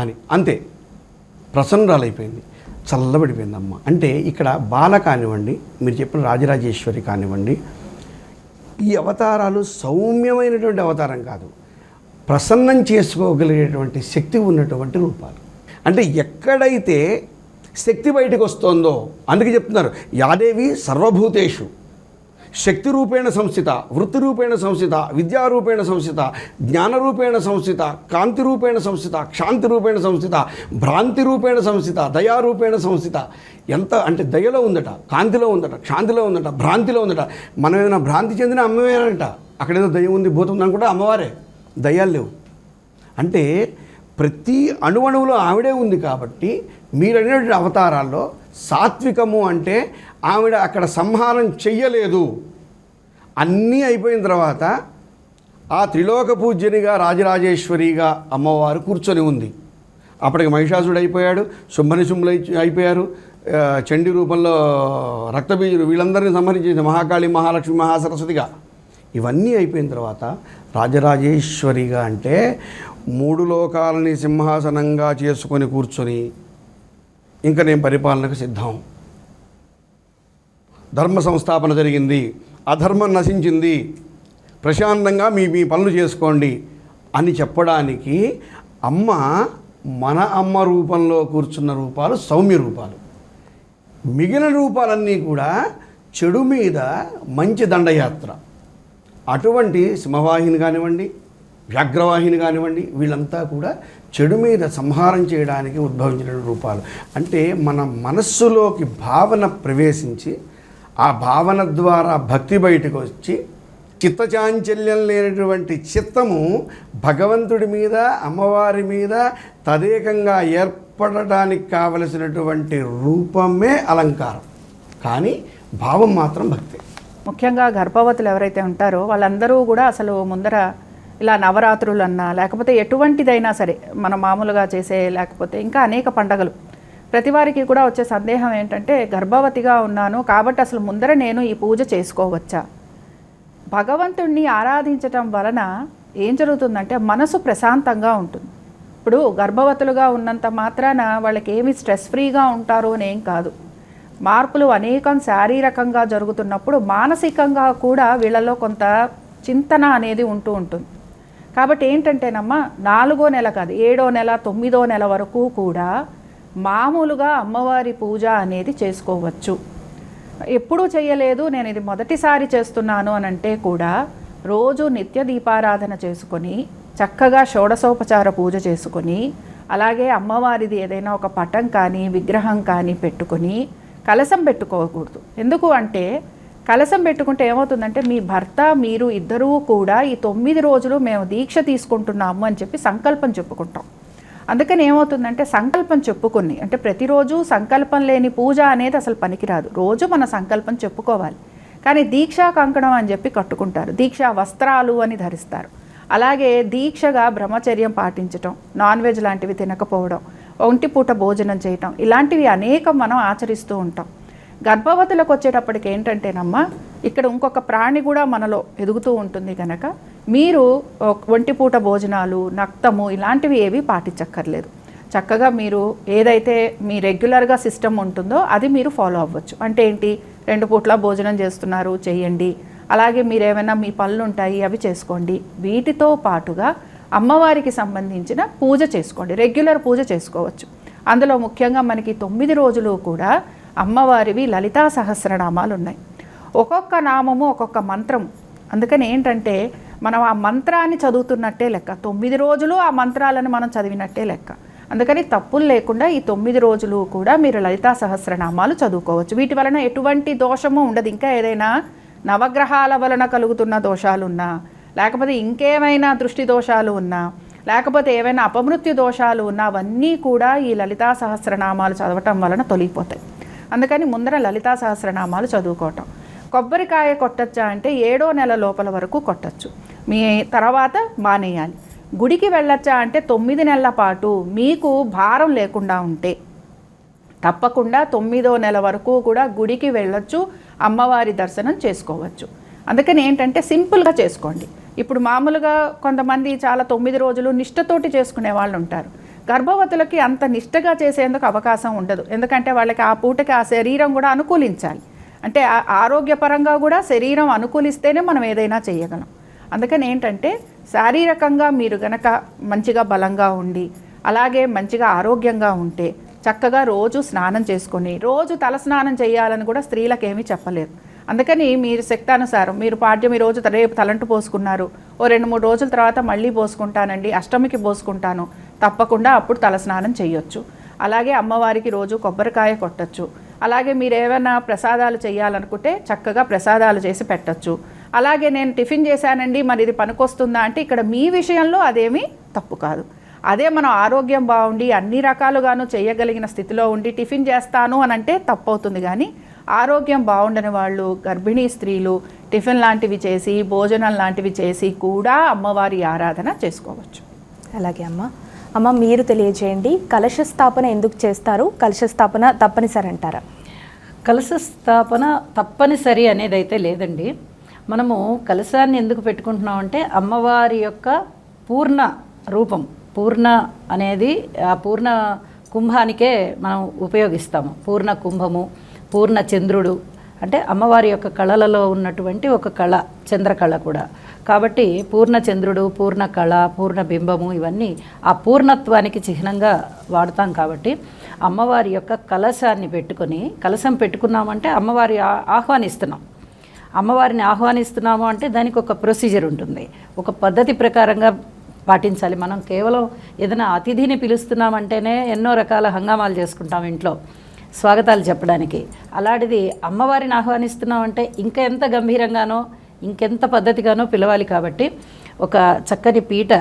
అని అంతే ప్రసన్నురాలైపోయింది, చల్లబడిపోయింది అమ్మ. అంటే ఇక్కడ బాల కానివ్వండి, మీరు చెప్పిన రాజరాజేశ్వరి కానివ్వండి, ఈ అవతారాలు సౌమ్యమైనటువంటి అవతారం కాదు, ప్రసన్నం చేసుకోగలిగేటువంటి శక్తి ఉన్నటువంటి రూపాలు. అంటే ఎక్కడైతే శక్తి బయటకు వస్తుందో, అందుకే చెప్తున్నారు యాదేవి సర్వభూతేషు శక్తి రూపేణ సంస్థిత, వృత్తి రూపేణ సంస్థిత, విద్యారూపేణ సంస్థిత, జ్ఞానరూపేణ సంస్థిత, కాంతి రూపేణ సంస్థిత, క్షాంతి రూపేణ సంస్థిత, భ్రాంతి రూపేణ సంస్థిత, దయారూపేణ సంస్థిత. ఎంత అంటే దయలో ఉందట, కాంతిలో ఉందట, క్షాంతిలో ఉందట, భ్రాంతిలో ఉందట. మనం ఏమైనా భ్రాంతి చెందిన అమ్మవేనంట, అక్కడేదో దయ ఉంది, భూతం ఉంది అనుకుంటే అమ్మవారే, దయ్యాలు లేవు. అంటే ప్రతి అణువణువులో ఆవిడే ఉంది. కాబట్టి మీరు అనేటువంటి అవతారాల్లో సాత్వికము అంటే ఆవిడ అక్కడ సంహారం చెయ్యలేదు. అన్నీ అయిపోయిన తర్వాత ఆ త్రిలోక పూజ్యనిగా రాజరాజేశ్వరిగా అమ్మవారు కూర్చొని ఉంది. అప్పటికి మహిషాసుడు అయిపోయాడు, శుంభనిశుంభులు అయిపోయారు, చండీ రూపంలో రక్తబీజులు వీళ్ళందరినీ సంహరించేది మహాకాళి, మహాలక్ష్మి, మహాసరస్వతిగా. ఇవన్నీ అయిపోయిన తర్వాత రాజరాజేశ్వరిగా అంటే 3 లోకాలని సింహాసనంగా చేసుకొని కూర్చొని ఇంకా నేను పరిపాలనకు సిద్ధం, ధర్మ సంస్థాపన జరిగింది, అధర్మం నశించింది, ప్రశాంతంగా మీ పనులు చేసుకోండి అని చెప్పడానికి అమ్మ మన అమ్మ రూపంలో కూర్చున్న రూపాలు సౌమ్య రూపాలు. మిగిలిన రూపాలన్నీ కూడా చెడు మీద మంచి దండయాత్ర. అటువంటి సింహవాహిని కానివ్వండి, వ్యాఘ్రవాహిని కానివ్వండి, వీళ్ళంతా కూడా చెడు మీద సంహారం చేయడానికి ఉద్భవించిన రూపాలు. అంటే మన మనస్సులోకి భావన ప్రవేశించి ఆ భావన ద్వారా భక్తి బయటకు వచ్చి చిత్తచాంచల్యం లేనటువంటి చిత్తము భగవంతుడి మీద, అమ్మవారి మీద తదేకంగా ఏర్పడటానికి కావలసినటువంటి రూపమే అలంకారం, కానీ భావం మాత్రం భక్తి. ముఖ్యంగా గర్భవతులు ఎవరైతే ఉంటారో వాళ్ళందరూ కూడా అసలు ముందర ఇలా నవరాత్రులు అన్నా లేకపోతే ఎటువంటిదైనా సరే మనం మామూలుగా చేసే లేకపోతే ఇంకా అనేక పండగలు ప్రతి వారికి కూడా వచ్చే సందేహం ఏంటంటే గర్భవతిగా ఉన్నాను కాబట్టి అసలు ముందర నేను ఈ పూజ చేసుకోవచ్చా? భగవంతుణ్ణి ఆరాధించటం వలన ఏం జరుగుతుందంటే మనసు ప్రశాంతంగా ఉంటుంది. ఇప్పుడు గర్భవతులుగా ఉన్నంత మాత్రాన వాళ్ళకి ఏమి స్ట్రెస్ ఫ్రీగా ఉంటారు అని ఏం కాదు. మార్పులు అనేకం శారీరకంగా జరుగుతున్నప్పుడు మానసికంగా కూడా వీళ్ళలో కొంత చింతన అనేది ఉంటూ ఉంటుంది. కాబట్టి ఏంటంటేనమ్మా 4వ నెల కాదు 7వ నెల 9వ నెల వరకు కూడా మామూలుగా అమ్మవారి పూజ అనేది చేసుకోవచ్చు. ఎప్పుడూ చేయలేదు, నేను ఇది మొదటిసారి చేస్తున్నాను అని అంటే కూడా రోజు నిత్య దీపారాధన చేసుకొని చక్కగా షోడశోపచార పూజ చేసుకొని అలాగే అమ్మవారిది ఏదైనా ఒక పటం కానీ విగ్రహం కానీ పెట్టుకొని కలశం పెట్టుకోకూడదు. ఎందుకు అంటే కలశం పెట్టుకుంటే ఏమవుతుందంటే మీ భర్త మీరు ఇద్దరూ కూడా ఈ 9 రోజులు మేము దీక్ష తీసుకుంటున్నాము అని చెప్పి సంకల్పం చెప్పుకుంటాం. అందుకని ఏమవుతుందంటే సంకల్పం చెప్పుకొని అంటే ప్రతిరోజు సంకల్పం లేని పూజ అనేది అసలు పనికిరాదు. రోజు మన సంకల్పం చెప్పుకోవాలి. కానీ దీక్షా కంకణం అని చెప్పి కట్టుకుంటారు, దీక్షా వస్త్రాలు అని ధరిస్తారు. అలాగే దీక్షగా బ్రహ్మచర్యం పాటించటం, నాన్ వెజ్ లాంటివి తినకపోవడం, ఒంటిపూట భోజనం చేయటం, ఇలాంటివి అనేకం మనం ఆచరిస్తూ ఉంటాం. గర్భవతులకు వచ్చేటప్పటికి ఏంటంటేనమ్మా ఇక్కడ ఇంకొక ప్రాణి కూడా మనలో ఎదుగుతూ ఉంటుంది కనుక మీరు ఒంటిపూట భోజనాలు, నక్తము ఇలాంటివి ఏవి పాటించక్కర్లేదు. చక్కగా మీరు ఏదైతే మీ రెగ్యులర్గా సిస్టమ్ ఉంటుందో అది మీరు ఫాలో అవ్వచ్చు. అంటే ఏంటి, 2 పూట్ల భోజనం చేస్తున్నారు చేయండి, అలాగే మీరు ఏమైనా మీ పనులు ఉంటాయి అవి చేసుకోండి. వీటితో పాటుగా అమ్మవారికి సంబంధించిన పూజ చేసుకోండి, రెగ్యులర్ పూజ చేసుకోవచ్చు. అందులో ముఖ్యంగా మనకి 9 రోజులు కూడా అమ్మవారివి లలితా సహస్రనామాలు ఉన్నాయి. ఒక్కొక్క నామము ఒక్కొక్క మంత్రం. అందుకని ఏంటంటే మనం ఆ మంత్రాన్ని చదువుతున్నట్టే లెక్క, 9 రోజులు ఆ మంత్రాలను మనం చదివినట్టే లెక్క. అందుకని తప్పులు లేకుండా ఈ 9 రోజులు కూడా మీరు లలితా సహస్రనామాలు చదువుకోవచ్చు. వీటి వలన ఎటువంటి దోషము ఉండదు. ఇంకా ఏదైనా నవగ్రహాల వలన కలుగుతున్న దోషాలున్నా, లేకపోతే ఇంకేమైనా దృష్టి దోషాలు ఉన్నా, లేకపోతే ఏవైనా అపమృత్యు దోషాలు ఉన్నా అవన్నీ కూడా ఈ లలితా సహస్రనామాలు చదవటం వలన తొలగిపోతాయి. అందుకని ముందర లలితా సహస్రనామాలు చదువుకోవటం. కొబ్బరికాయ కొట్టచ్చా అంటే 7వ నెల లోపల వరకు కొట్టచ్చు, మీ తర్వాత మానేయాలి. గుడికి వెళ్ళొచ్చా అంటే 9 నెలల పాటు మీకు భారం లేకుండా ఉంటే తప్పకుండా 9వ నెల వరకు కూడా గుడికి వెళ్ళొచ్చు, అమ్మవారి దర్శనం చేసుకోవచ్చు. అందుకని ఏంటంటే సింపుల్గా చేసుకోండి. ఇప్పుడు మామూలుగా కొంతమంది చాలా 9 రోజులు నిష్టతోటి చేసుకునే వాళ్ళు ఉంటారు. గర్భవతులకి అంత నిష్టగా చేసేందుకు అవకాశం ఉండదు, ఎందుకంటే వాళ్ళకి ఆ పూటకి ఆ శరీరం కూడా అనుకూలించాలి. అంటే ఆరోగ్యపరంగా కూడా శరీరం అనుకూలిస్తేనే మనం ఏదైనా చేయగలం. అందుకని ఏంటంటే శారీరకంగా మీరు గనక మంచిగా బలంగా ఉండి అలాగే మంచిగా ఆరోగ్యంగా ఉంటే చక్కగా రోజు స్నానం చేసుకొని, రోజు తల స్నానం చేయాలని కూడా స్త్రీలకు ఏమీ చెప్పలేరు. అందుకని మీరు శక్తానుసారం మీరు పాడ్యం ఈ రోజు రేపు తలంటు పోసుకున్నారు, ఓ 2-3 రోజుల తర్వాత మళ్ళీ పోసుకుంటానండి, అష్టమికి పోసుకుంటాను, తప్పకుండా అప్పుడు తలస్నానం చేయొచ్చు. అలాగే అమ్మవారికి రోజు కొబ్బరికాయ కొట్టచ్చు. అలాగే మీరు ఏమైనా ప్రసాదాలు చేయాలనుకుంటే చక్కగా ప్రసాదాలు చేసి పెట్టచ్చు. అలాగే నేను టిఫిన్ చేశానండి, మరి ఇది పనికొస్తుందా అంటే ఇక్కడ మీ విషయంలో అదేమీ తప్పు కాదు. అదే మనం ఆరోగ్యం బాగుండి అన్ని రకాలుగాను చేయగలిగిన స్థితిలో ఉండి టిఫిన్ చేస్తాను అని అంటే తప్పు అవుతుంది. కానీ ఆరోగ్యం బాగుండని వాళ్ళు, గర్భిణీ స్త్రీలు టిఫిన్ లాంటివి చేసి, భోజనం లాంటివి చేసి కూడా అమ్మవారి ఆరాధన చేసుకోవచ్చు. అలాగే అమ్మ మీరు తెలియజేయండి, కలశ స్థాపన ఎందుకు చేస్తారు? కలశ స్థాపన తప్పనిసరి అంటారా? కలశ స్థాపన తప్పనిసరి అనేది అయితే లేదండి. మనము కలశాన్ని ఎందుకు పెట్టుకుంటున్నామంటే అమ్మవారి యొక్క పూర్ణ రూపం, పూర్ణ అనేది ఆ పూర్ణ కుంభానికే మనం ఉపయోగిస్తాము. పూర్ణ కుంభము, పూర్ణ చంద్రుడు అంటే అమ్మవారి యొక్క కళలలో ఉన్నటువంటి ఒక కళ, చంద్రకళ కూడా. కాబట్టి పూర్ణ చంద్రుడు, పూర్ణ కళ, పూర్ణ బింబము ఇవన్నీ ఆ పూర్ణత్వానికి చిహ్నంగా వాడతాం. కాబట్టి అమ్మవారి యొక్క కలశాన్ని పెట్టుకొని, కలశం పెట్టుకున్నామంటే అమ్మవారి ఆహ్వానిస్తున్నాం. అమ్మవారిని ఆహ్వానిస్తున్నాము అంటే దానికి ఒక ప్రొసీజర్ ఉంటుంది, ఒక పద్ధతి ప్రకారంగా పాటించాలి. మనం కేవలం ఏదైనా అతిథిని పిలుస్తున్నామంటేనే ఎన్నో రకాల హంగామాలు చేసుకుంటాం ఇంట్లో స్వాగతాలు చెప్పడానికి. అలాంటిది అమ్మవారిని ఆహ్వానిస్తున్నామంటే ఇంకా ఎంత గంభీరంగానో ఇంకెంత పద్ధతిగానో పిలవాలి. కాబట్టి ఒక చక్కని పీట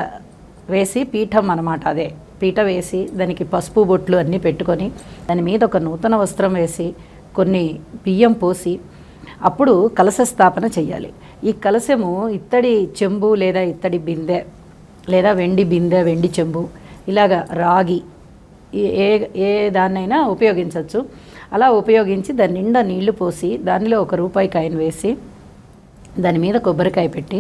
వేసి, పీఠం అన్నమాట అదే పీట వేసి దానికి పసుపు బొట్లు అన్నీ పెట్టుకొని దాని మీద ఒక నూతన వస్త్రం వేసి కొన్ని బియ్యం పోసి అప్పుడు కలశ స్థాపన చెయ్యాలి. ఈ కలశము ఇత్తడి చెంబు లేదా ఇత్తడి బిందె లేదా వెండి బిందె, వెండి చెంబు, ఇలాగా రాగి ఏ దాన్నైనా ఉపయోగించవచ్చు. అలా ఉపయోగించి దాని నిండా నీళ్లు పోసి దానిలో ₹1 కాయిన్ వేసి దాని మీద కొబ్బరికాయ పెట్టి,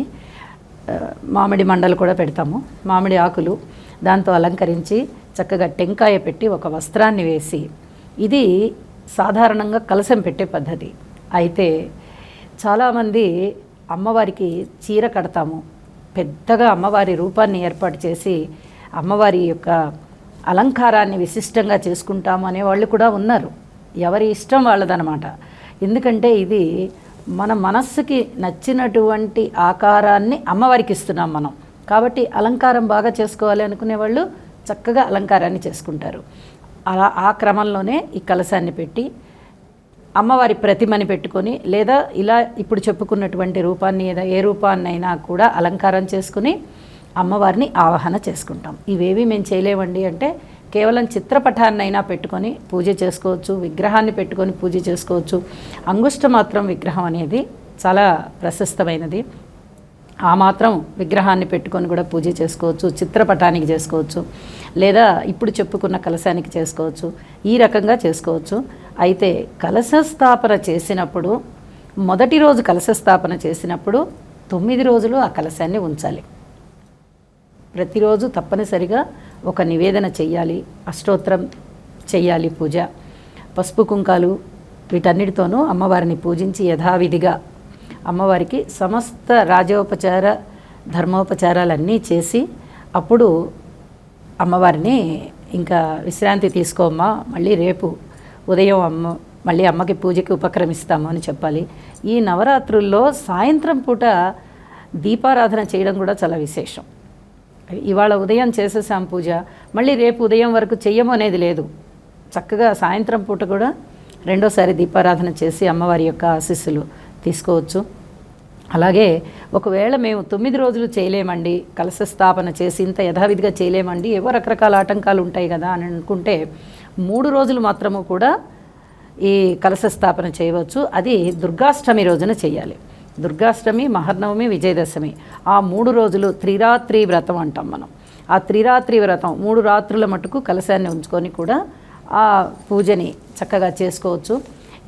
మామిడి మండలు కూడా పెడతాము, మామిడి ఆకులు దాంతో అలంకరించి చక్కగా టెంకాయ పెట్టి ఒక వస్త్రాన్ని వేసి, ఇది సాధారణంగా కలశం పెట్టే పద్ధతి. అయితే చాలామంది అమ్మవారికి చీర కడతాము, పెద్దగా అమ్మవారి రూపాన్ని ఏర్పాటు చేసి అమ్మవారి యొక్క అలంకారాన్ని విశిష్టంగా చేసుకుంటాము అనేవాళ్ళు కూడా ఉన్నారు. ఎవరి ఇష్టం వాళ్ళదనమాట. ఎందుకంటే ఇది మన మనస్సుకి నచ్చినటువంటి ఆకారాన్ని అమ్మవారికి ఇస్తున్నాం మనం. కాబట్టి అలంకారం బాగా చేసుకోవాలి అనుకునే వాళ్ళు చక్కగా అలంకారాన్ని చేసుకుంటారు. అలా ఆ క్రమంలోనే ఈ కలశాన్ని పెట్టి అమ్మవారి ప్రతిమని పెట్టుకొని, లేదా ఇలా ఇప్పుడు చెప్పుకున్నటువంటి రూపాన్ని ఏ రూపాన్నైనా కూడా అలంకారం చేసుకుని అమ్మవారిని ఆవాహన చేసుకుంటాం. ఇవేవి మేము చేయలేమండి అంటే కేవలం చిత్రపటాన్నైనా పెట్టుకొని పూజ చేసుకోవచ్చు, విగ్రహాన్ని పెట్టుకొని పూజ చేసుకోవచ్చు. అంగుష్టమాత్రం విగ్రహం అనేది చాలా ప్రశస్తమైనది. ఆ మాత్రం విగ్రహాన్ని పెట్టుకొని కూడా పూజ చేసుకోవచ్చు, చిత్రపటానికి చేసుకోవచ్చు, లేదా ఇప్పుడు చెప్పుకున్న కలశానికి చేసుకోవచ్చు. ఈ రకంగా చేసుకోవచ్చు. అయితే కలశ స్థాపన చేసినప్పుడు, మొదటి రోజు కలశ స్థాపన చేసినప్పుడు 9 రోజులు ఆ కలశాన్ని ఉంచాలి. ప్రతిరోజు తప్పనిసరిగా ఒక నివేదన చెయ్యాలి, అష్టోత్తరం చెయ్యాలి, పూజ, పసుపు కుంకాలు వీటన్నిటితోనూ అమ్మవారిని పూజించి యథావిధిగా అమ్మవారికి సమస్త రాజోపచార ధర్మోపచారాలన్నీ చేసి అప్పుడు అమ్మవారిని ఇంకా విశ్రాంతి తీసుకోమ్మా, మళ్ళీ రేపు ఉదయం మళ్ళీ అమ్మకి పూజకి ఉపక్రమిస్తాము అని చెప్పాలి. ఈ నవరాత్రుల్లో సాయంత్రం పూట దీపారాధన చేయడం కూడా చాలా విశేషం. ఇవాళ ఉదయం చేసేసాం పూజ, మళ్ళీ రేపు ఉదయం వరకు చెయ్యము అనేది లేదు. చక్కగా సాయంత్రం పూట కూడా రెండోసారి దీపారాధన చేసి అమ్మవారి యొక్క ఆశీస్సులు తీసుకోవచ్చు. అలాగే ఒకవేళ మేము 9 రోజులు చేయలేమండి, కలశ స్థాపన చేసి ఇంత యథావిధిగా చేయలేమండి, ఏవో రకరకాల ఆటంకాలు ఉంటాయి కదా అని అనుకుంటే 3 రోజులు మాత్రము కూడా ఈ కలశ స్థాపన చేయవచ్చు. అది దుర్గాష్టమి రోజున చేయాలి. దుర్గాష్టమి, మహర్నవమి, విజయదశమి ఆ 3 రోజులు త్రిరాత్రి వ్రతం అంటాం మనం. ఆ త్రిరాత్రి వ్రతం 3 రాత్రుల మటుకు కలశాన్ని ఉంచుకొని కూడా ఆ పూజని చక్కగా చేసుకోవచ్చు.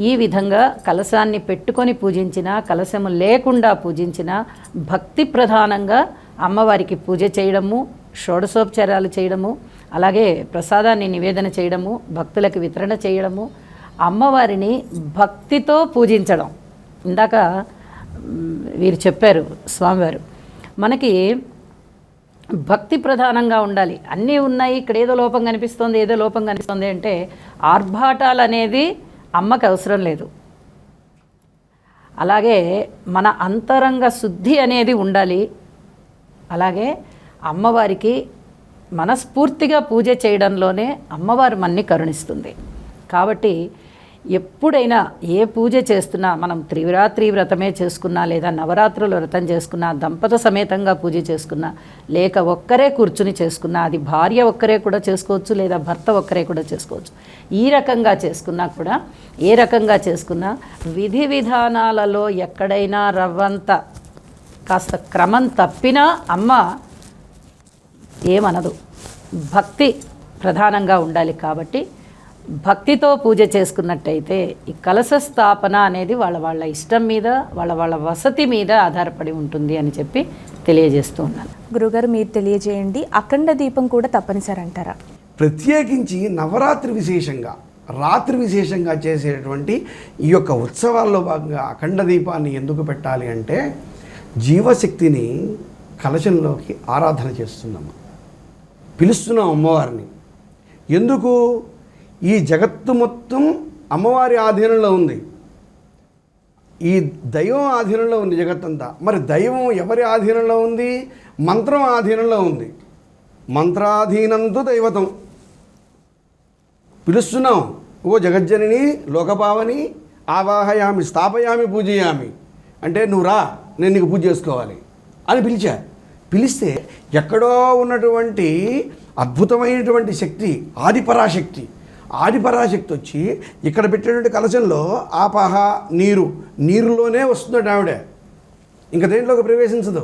ఈ విధంగా కలశాన్ని పెట్టుకొని పూజించినా, కలశము లేకుండా పూజించినా, భక్తి ప్రధానంగా అమ్మవారికి పూజ చేయడము, షోడశోపచారాలు చేయడము, అలాగే ప్రసాదాన్ని నివేదన చేయడము, భక్తులకు వితరణ చేయడము, అమ్మవారిని భక్తితో పూజించడం. ఇందాక వీరు చెప్పారు స్వామివారు, మనకి భక్తి ప్రధానంగా ఉండాలి. అన్నీ ఉన్నాయి, ఇక్కడ ఏదో లోపం కనిపిస్తుంది, ఏదో లోపం కనిపిస్తుంది అంటే ఆర్భాటాలు అనేది అమ్మకి అవసరం లేదు. అలాగే మన అంతరంగ శుద్ధి అనేది ఉండాలి. అలాగే అమ్మవారికి మనస్ఫూర్తిగా పూజ చేయడంలోనే అమ్మవారు మన్ని కరుణిస్తుంది. కాబట్టి ఎప్పుడైనా ఏ పూజ చేస్తున్నా, మనం త్రిరాత్రి వ్రతమే చేసుకున్నా, లేదా నవరాత్రుల వ్రతం చేసుకున్నా, దంపత సమేతంగా పూజ చేసుకున్నా, లేక ఒక్కరే కూర్చుని చేసుకున్నా, అది భార్య ఒక్కరే కూడా చేసుకోవచ్చు, లేదా భర్త ఒక్కరే కూడా చేసుకోవచ్చు. ఈ రకంగా చేసుకున్నా కూడా, ఏ రకంగా చేసుకున్నా విధి విధానాలలో ఎక్కడైనా రవ్వంత కాస్త క్రమం తప్పినా అమ్మ ఏమనదు. భక్తి ప్రధానంగా ఉండాలి. కాబట్టి భక్తితో పూజ చేసుకున్నట్టయితే ఈ కలశ స్థాపన అనేది వాళ్ళ ఇష్టం మీద, వాళ్ళ వసతి మీద ఆధారపడి ఉంటుంది అని చెప్పి తెలియజేస్తూ ఉన్నాను. గురుగారు, మీరు తెలియజేయండి, అఖండ దీపం కూడా తప్పనిసరి అంటారా? ప్రత్యేకించి నవరాత్రి విశేషంగా, రాత్రి విశేషంగా చేసేటువంటి ఈ యొక్క ఉత్సవాల్లో భాగంగా అఖండ దీపాన్ని ఎందుకు పెట్టాలి అంటే, జీవశక్తిని కలశంలోకి ఆరాధన చేస్తున్నాము, పిలుస్తున్నాం అమ్మవారిని. ఎందుకు? ఈ జగత్తు మొత్తం అమ్మవారి ఆధీనంలో ఉంది, ఈ దైవం ఆధీనంలో ఉంది జగత్తంతా. మరి దైవం ఎవరి ఆధీనంలో ఉంది? మంత్రం ఆధీనంలో ఉంది. మంత్రాధీనంతో దైవతం. పిలుస్తున్నాం, ఓ జగజ్జనని లోకపావని ఆవాహయామి స్థాపయామి పూజయామి అంటే నువ్వు రా, నేను నీకు పూజ చేసుకోవాలి అని పిలిచా. పిలిస్తే ఎక్కడో ఉన్నటువంటి అద్భుతమైనటువంటి శక్తి, ఆదిపరాశక్తి వచ్చి ఇక్కడ పెట్టేటువంటి కలశంలో ఆపాహ నీరులోనే వస్తుందట ఆవిడ. ఇంకా దేంట్లోకి ప్రవేశించదు,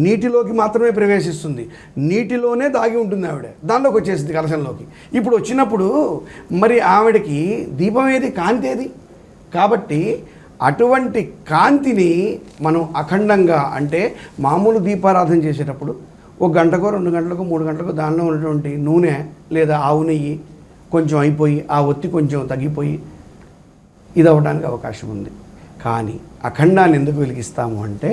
నీటిలోకి మాత్రమే ప్రవేశిస్తుంది. నీటిలోనే దాగి ఉంటుంది ఆవిడ, దానిలోకి వచ్చేసింది కలశంలోకి. ఇప్పుడు వచ్చినప్పుడు మరి ఆవిడకి దీపం ఏది, కాంతి ఏది? కాబట్టి అటువంటి కాంతిని మనం అఖండంగా, అంటే మామూలు దీపారాధన చేసేటప్పుడు 1 గంటకో 2 గంటలకో 3 గంటలకో దానిలో ఉన్నటువంటి నూనె లేదా ఆవు నెయ్యి కొంచెం అయిపోయి, ఆ ఒత్తి కొంచెం తగ్గిపోయి ఇది అవ్వడానికి అవకాశం ఉంది. కానీ అఖండాన్ని ఎందుకు వెలిగిస్తాము అంటే,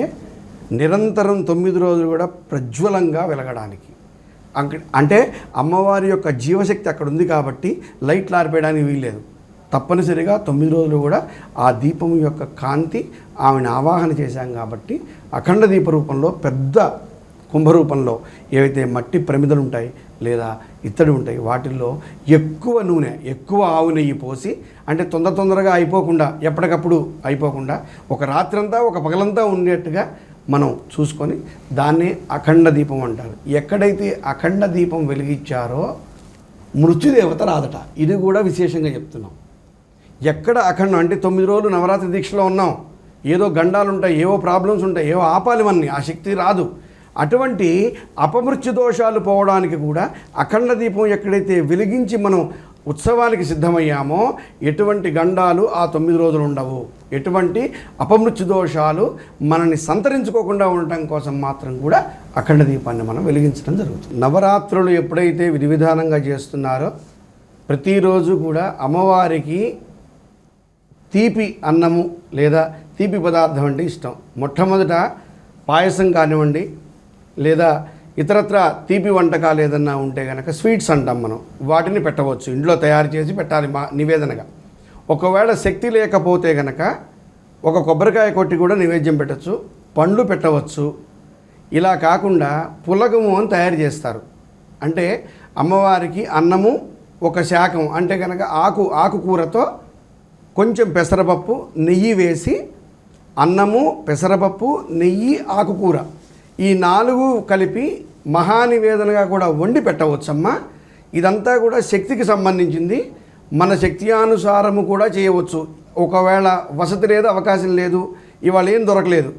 నిరంతరం 9 రోజులు కూడా ప్రజ్వలంగా వెలగడానికి. అంటే అమ్మవారి యొక్క జీవశక్తి అక్కడ ఉంది కాబట్టి లైట్లు ఆరిపోయడానికి వీల్లేదు. తప్పనిసరిగా 9 రోజులు కూడా ఆ దీపం యొక్క కాంతి ఆమెను ఆవాహన చేశాం కాబట్టి అఖండ దీప రూపంలో, పెద్ద కుంభరూపంలో ఏవైతే మట్టి ప్రమిదలు ఉంటాయి లేదా ఇత్తడి ఉంటాయి, వాటిల్లో ఎక్కువ నూనె, ఎక్కువ ఆవు నెయ్యి పోసి, అంటే తొందరగా అయిపోకుండా, ఎప్పటికప్పుడు అయిపోకుండా, ఒక రాత్రంతా ఒక పగలంతా ఉండేట్టుగా మనం చూసుకొని దాన్నే అఖండ దీపం అంటారు. ఎక్కడైతే అఖండ దీపం వెలిగించారో మృత్యుదేవత రాదట. ఇది కూడా విశేషంగా చెప్తున్నాం. ఎక్కడ అఖండం అంటే 9 రోజులు నవరాత్రి దీక్షలో ఉన్నాం, ఏదో గండాలు ఉంటాయి, ఏవో ప్రాబ్లమ్స్ ఉంటాయి, ఏవో ఆపాలివన్నీ, ఆ శక్తి రాదు. అటువంటి అపమృత్యు దోషాలు పోవడానికి కూడా అఖండ దీపం ఎక్కడైతే వెలిగించి మనం ఉత్సవానికి సిద్ధమయ్యామో ఎటువంటి గండాలు ఆ 9 రోజులు ఉండవు. ఎటువంటి అపమృత్యు దోషాలు మనల్ని సంతరించుకోకుండా ఉండటం కోసం మాత్రం కూడా అఖండ దీపాన్ని మనం వెలిగించడం జరుగుతుంది. నవరాత్రులు ఎప్పుడైతే విధి విధానంగా చేస్తున్నారో ప్రతిరోజు కూడా అమ్మవారికి తీపి అన్నము లేదా తీపి పదార్థం అంటే ఇష్టం. మొట్టమొదట పాయసం కానివ్వండి, లేదా ఇతరత్ర తీపి వంటకాలు ఏదన్నా ఉంటే కనుక స్వీట్స్ అంటాం మనం, వాటిని పెట్టవచ్చు, ఇంట్లో తయారు చేసి పెట్టాలి నివేదనగా. ఒకవేళ శక్తి లేకపోతే కనుక ఒక కొబ్బరికాయ కొట్టి కూడా నైవేద్యం పెట్టచ్చు, పండ్లు పెట్టవచ్చు. ఇలా కాకుండా పులగము అని తయారు చేస్తారు. అంటే అమ్మవారికి అన్నము ఒక శాఖం, అంటే కనుక ఆకుకూరతో కొంచెం పెసరపప్పు నెయ్యి వేసి, అన్నము పెసరపప్పు నెయ్యి ఆకుకూర ఈ 4 కలిపి మహానివేదనగా కూడా వండి పెట్టవచ్చమ్మా. ఇదంతా కూడా శక్తికి సంబంధించింది. మన శక్తి అనుసారము కూడా చేయవచ్చు. ఒకవేళ వసతి లేదు, అవకాశం లేదు, ఇవాళ ఏం దొరకలేదు,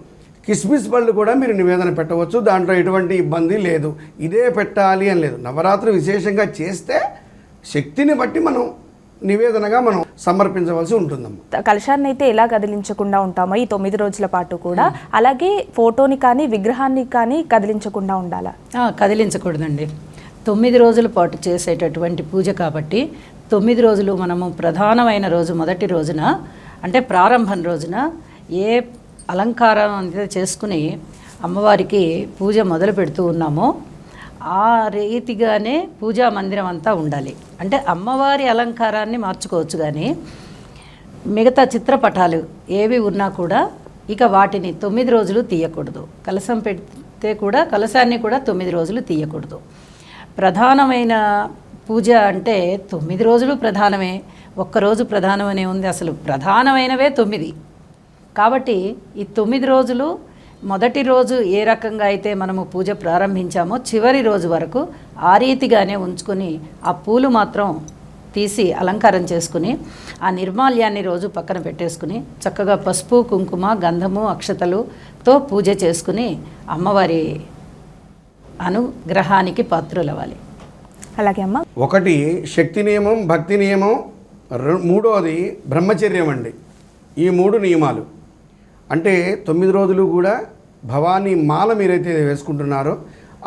కిస్మిస్ పళ్ళు కూడా మీరు నివేదన పెట్టవచ్చు. దాంట్లో ఎటువంటి ఇబ్బంది లేదు. ఇదే పెట్టాలి అని లేదు. నవరాత్రి విశేషంగా చేస్తే శక్తిని బట్టి మనం నివేదనగా మనం సమర్పించవలసి ఉంటుందమ్మా. కలశాన్ని అయితే ఎలా కదిలించకుండా ఉంటామో ఈ 9 రోజుల పాటు కూడా, అలాగే ఫోటోని కానీ విగ్రహాన్ని కానీ కదిలించకుండా ఉండాలా? కదిలించకూడదండి. 9 రోజుల పాటు చేసేటటువంటి పూజ కాబట్టి 9 రోజులు మనము ప్రధానమైన రోజు మొదటి రోజున అంటే ప్రారంభం రోజున ఏ అలంకారం అంతా చేసుకుని అమ్మవారికి పూజ మొదలు పెడుతూ ఉన్నామో ఆ రీతిగానే పూజా మందిరం అంతా ఉండాలి. అంటే అమ్మవారి అలంకారాన్ని మార్చుకోవచ్చు, కానీ మిగతా చిత్రపటాలు ఏవి ఉన్నా కూడా ఇక వాటిని 9 రోజులు తీయకూడదు. కలశం పెడితే కూడా కలశాన్ని కూడా 9 రోజులు తీయకూడదు. ప్రధానమైన పూజ అంటే 9 రోజులు ప్రధానమే, ఒక్కరోజు ప్రధానమనే ఉంది. అసలు ప్రధానమైనవే 9. కాబట్టి ఈ 9 రోజులు మొదటి రోజు ఏ రకంగా అయితే మనము పూజ ప్రారంభించామో చివరి రోజు వరకు ఆ రీతిగానే ఉంచుకొని ఆ పూలు మాత్రం తీసి అలంకారం చేసుకుని ఆ నిర్మాల్యాన్ని రోజు పక్కన పెట్టేసుకుని చక్కగా పసుపు, కుంకుమ, గంధము, అక్షతలుతో పూజ చేసుకుని అమ్మవారి అనుగ్రహానికి పాత్రులవ్వాలి. అలాగే అమ్మ. ఒకటి శక్తి నియమం, భక్తి నియమం, మూడోది బ్రహ్మచర్యం అండి. ఈ 3 నియమాలు అంటే 9 రోజులు కూడా భవానీ మాల మీరైతే వేసుకుంటున్నారో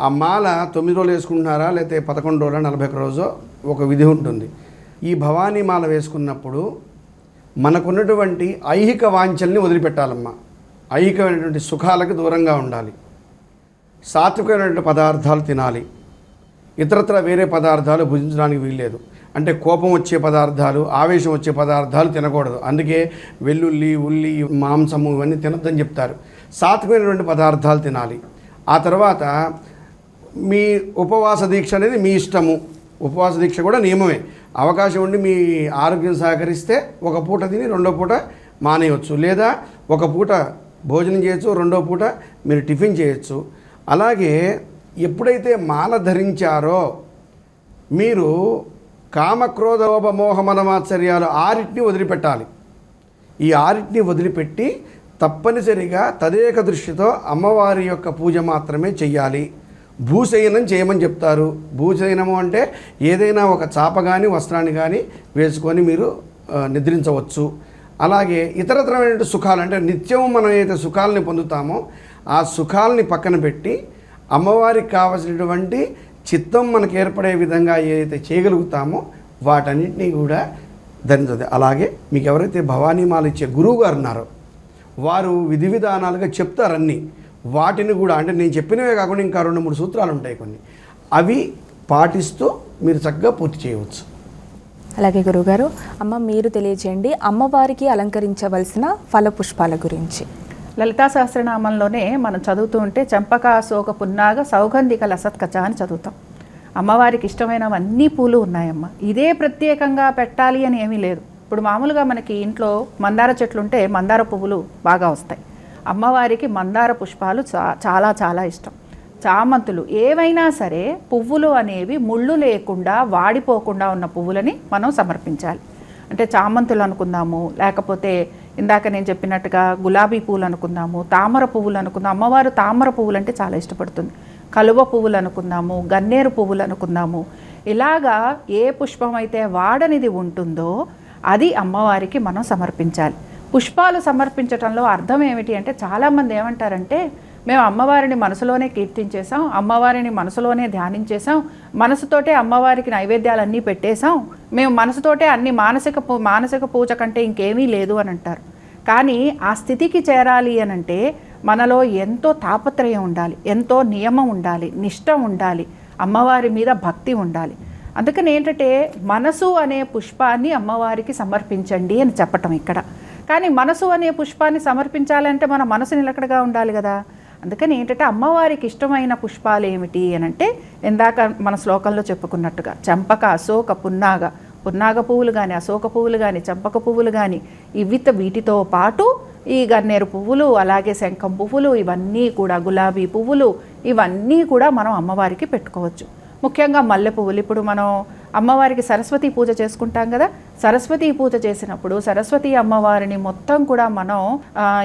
ఆ మాల 9 రోజులు వేసుకుంటున్నారా లేకపోతే 11 రోజుల 41 రోజు ఒక విధి ఉంటుంది. ఈ భవానీ మాల వేసుకున్నప్పుడు మనకున్నటువంటి ఐహిక వాంఛల్ని వదిలిపెట్టాలమ్మా. ఐహికమైనటువంటి సుఖాలకు దూరంగా ఉండాలి. సాత్వికమైనటువంటి పదార్థాలు తినాలి. ఇతరత్ర వేరే పదార్థాలు భుజించడానికి వీల్లేదు. అంటే కోపం వచ్చే పదార్థాలు, ఆవేశం వచ్చే పదార్థాలు తినకూడదు. అందుకే వెల్లుల్లి, ఉల్లి, మాంసము ఇవన్నీ తినొద్దని చెప్తారు. సాత్వికమైనటువంటి పదార్థాలు తినాలి. ఆ తర్వాత మీ ఉపవాస దీక్ష అనేది మీ ఇష్టము. ఉపవాస దీక్ష కూడా నియమమే. అవకాశం ఉండి మీ ఆరోగ్యం సహకరిస్తే ఒక పూట తిని రెండో పూట మానేయవచ్చు, లేదా ఒక పూట భోజనం చేయొచ్చు, రెండో పూట మీరు టిఫిన్ చేయొచ్చు. అలాగే ఎప్పుడైతే మాల ధరించారో మీరు కామక్రోధ లోభ మోహ మనమాత్సర్యాలు 6ని వదిలిపెట్టాలి. ఈ 6ని వదిలిపెట్టి తప్పనిసరిగా తదేక దృష్టితో అమ్మవారి యొక్క పూజ మాత్రమే చెయ్యాలి. భూశయనం చేయమని చెప్తారు. భూశయనము అంటే ఏదైనా ఒక చాప కానీ వస్త్రాన్ని కానీ వేసుకొని మీరు నిద్రించవచ్చు. అలాగే ఇతరతరమైన సుఖాలు అంటే నిత్యం మనం ఏదైతే సుఖాలని పొందుతామో ఆ సుఖాలని పక్కన పెట్టి అమ్మవారికి కావలసినటువంటి చిత్తం మనకు ఏర్పడే విధంగా ఏదైతే చేయగలుగుతామో వాటన్నిటినీ కూడా ధరించదు. అలాగే మీకు ఎవరైతే భవానీమాల ఇచ్చే గురువు గారు ఉన్నారో వారు విధి విధానాలుగా చెప్తారన్నీ. వాటిని కూడా అంటే నేను చెప్పినవే కాకుండా ఇంకా 2-3 సూత్రాలు ఉంటాయి కొన్ని, అవి పాటిస్తూ మీరు చక్కగా పూర్తి చేయవచ్చు. అలాగే గురువుగారు, అమ్మ మీరు తెలియజేయండి అమ్మవారికి అలంకరించవలసిన ఫల పుష్పాల గురించి. లలితా సహస్రనామంలోనే మనం చదువుతూ ఉంటే చంపక, అశోక, పున్నాగ, సౌగంధిక, లసత్కచ అని చదువుతాం. అమ్మవారికి ఇష్టమైనవన్నీ పూలు ఉన్నాయమ్మ. ఇదే ప్రత్యేకంగా పెట్టాలి అని ఏమీ లేదు. ఇప్పుడు మామూలుగా మనకి ఇంట్లో మందార చెట్లు ఉంటే మందార పువ్వులు బాగా వస్తాయి. అమ్మవారికి మందార పుష్పాలు చాలా చాలా ఇష్టం. చామంతులు ఏవైనా సరే పువ్వులు అనేవి ముళ్ళు లేకుండా వాడిపోకుండా ఉన్న పువ్వులని మనం సమర్పించాలి. అంటే చామంతులు అనుకుందాము, లేకపోతే ఇందాక నేను చెప్పినట్టుగా గులాబీ పువ్వులు అనుకుందాము, తామర పువ్వులు అనుకుందాం. అమ్మవారు తామర పువ్వులు అంటే చాలా ఇష్టపడుతుంది. కలువ పువ్వులు అనుకుందాము, గన్నేరు పువ్వులు అనుకుందాము. ఇలాగా ఏ పుష్పం అయితే వాడనిది ఉంటుందో అది అమ్మవారికి మనం సమర్పించాలి. పుష్పాలు సమర్పించటంలో అర్థం ఏమిటి అంటే చాలామంది ఏమంటారంటే మేము అమ్మవారిని మనసులోనే కీర్తించేసాం, అమ్మవారిని మనసులోనే ధ్యానించేసాం, మనసుతోటే అమ్మవారికి నైవేద్యాలన్నీ పెట్టేశాం, మేము మనసుతోటే అన్ని మానసిక పూజ కంటే ఇంకేమీ లేదు అని అంటారు. కానీ ఆ స్థితికి చేరాలి అని అంటే మనలో ఎంతో తాపత్రయం ఉండాలి, ఎంతో నియమం ఉండాలి, నిష్ట ఉండాలి, అమ్మవారి మీద భక్తి ఉండాలి. అందుకని ఏంటంటే మనసు అనే పుష్పాన్ని అమ్మవారికి సమర్పించండి అని చెప్పటం ఇక్కడ. కానీ మనసు అనే పుష్పాన్ని సమర్పించాలంటే మన మనసు నిలకడగా ఉండాలి కదా. అందుకని ఏంటంటే అమ్మవారికి ఇష్టమైన పుష్పాలు ఏమిటి అని అంటే ఇందాక మన శ్లోకంలో చెప్పుకున్నట్టుగా చంపక, అశోక, పున్నాగ పువ్వులు కానీ, అశోక పువ్వులు కానీ, చంపక పువ్వులు కానీ, వీటితో పాటు ఈ గన్నేరు పువ్వులు, అలాగే శంఖం పువ్వులు, ఇవన్నీ కూడా గులాబీ పువ్వులు, ఇవన్నీ కూడా మనం అమ్మవారికి పెట్టుకోవచ్చు. ముఖ్యంగా మల్లె పువ్వులు. ఇప్పుడు మనం అమ్మవారికి సరస్వతి పూజ చేసుకుంటాం కదా, సరస్వతి పూజ చేసినప్పుడు సరస్వతి అమ్మవారిని మొత్తం కూడా మనం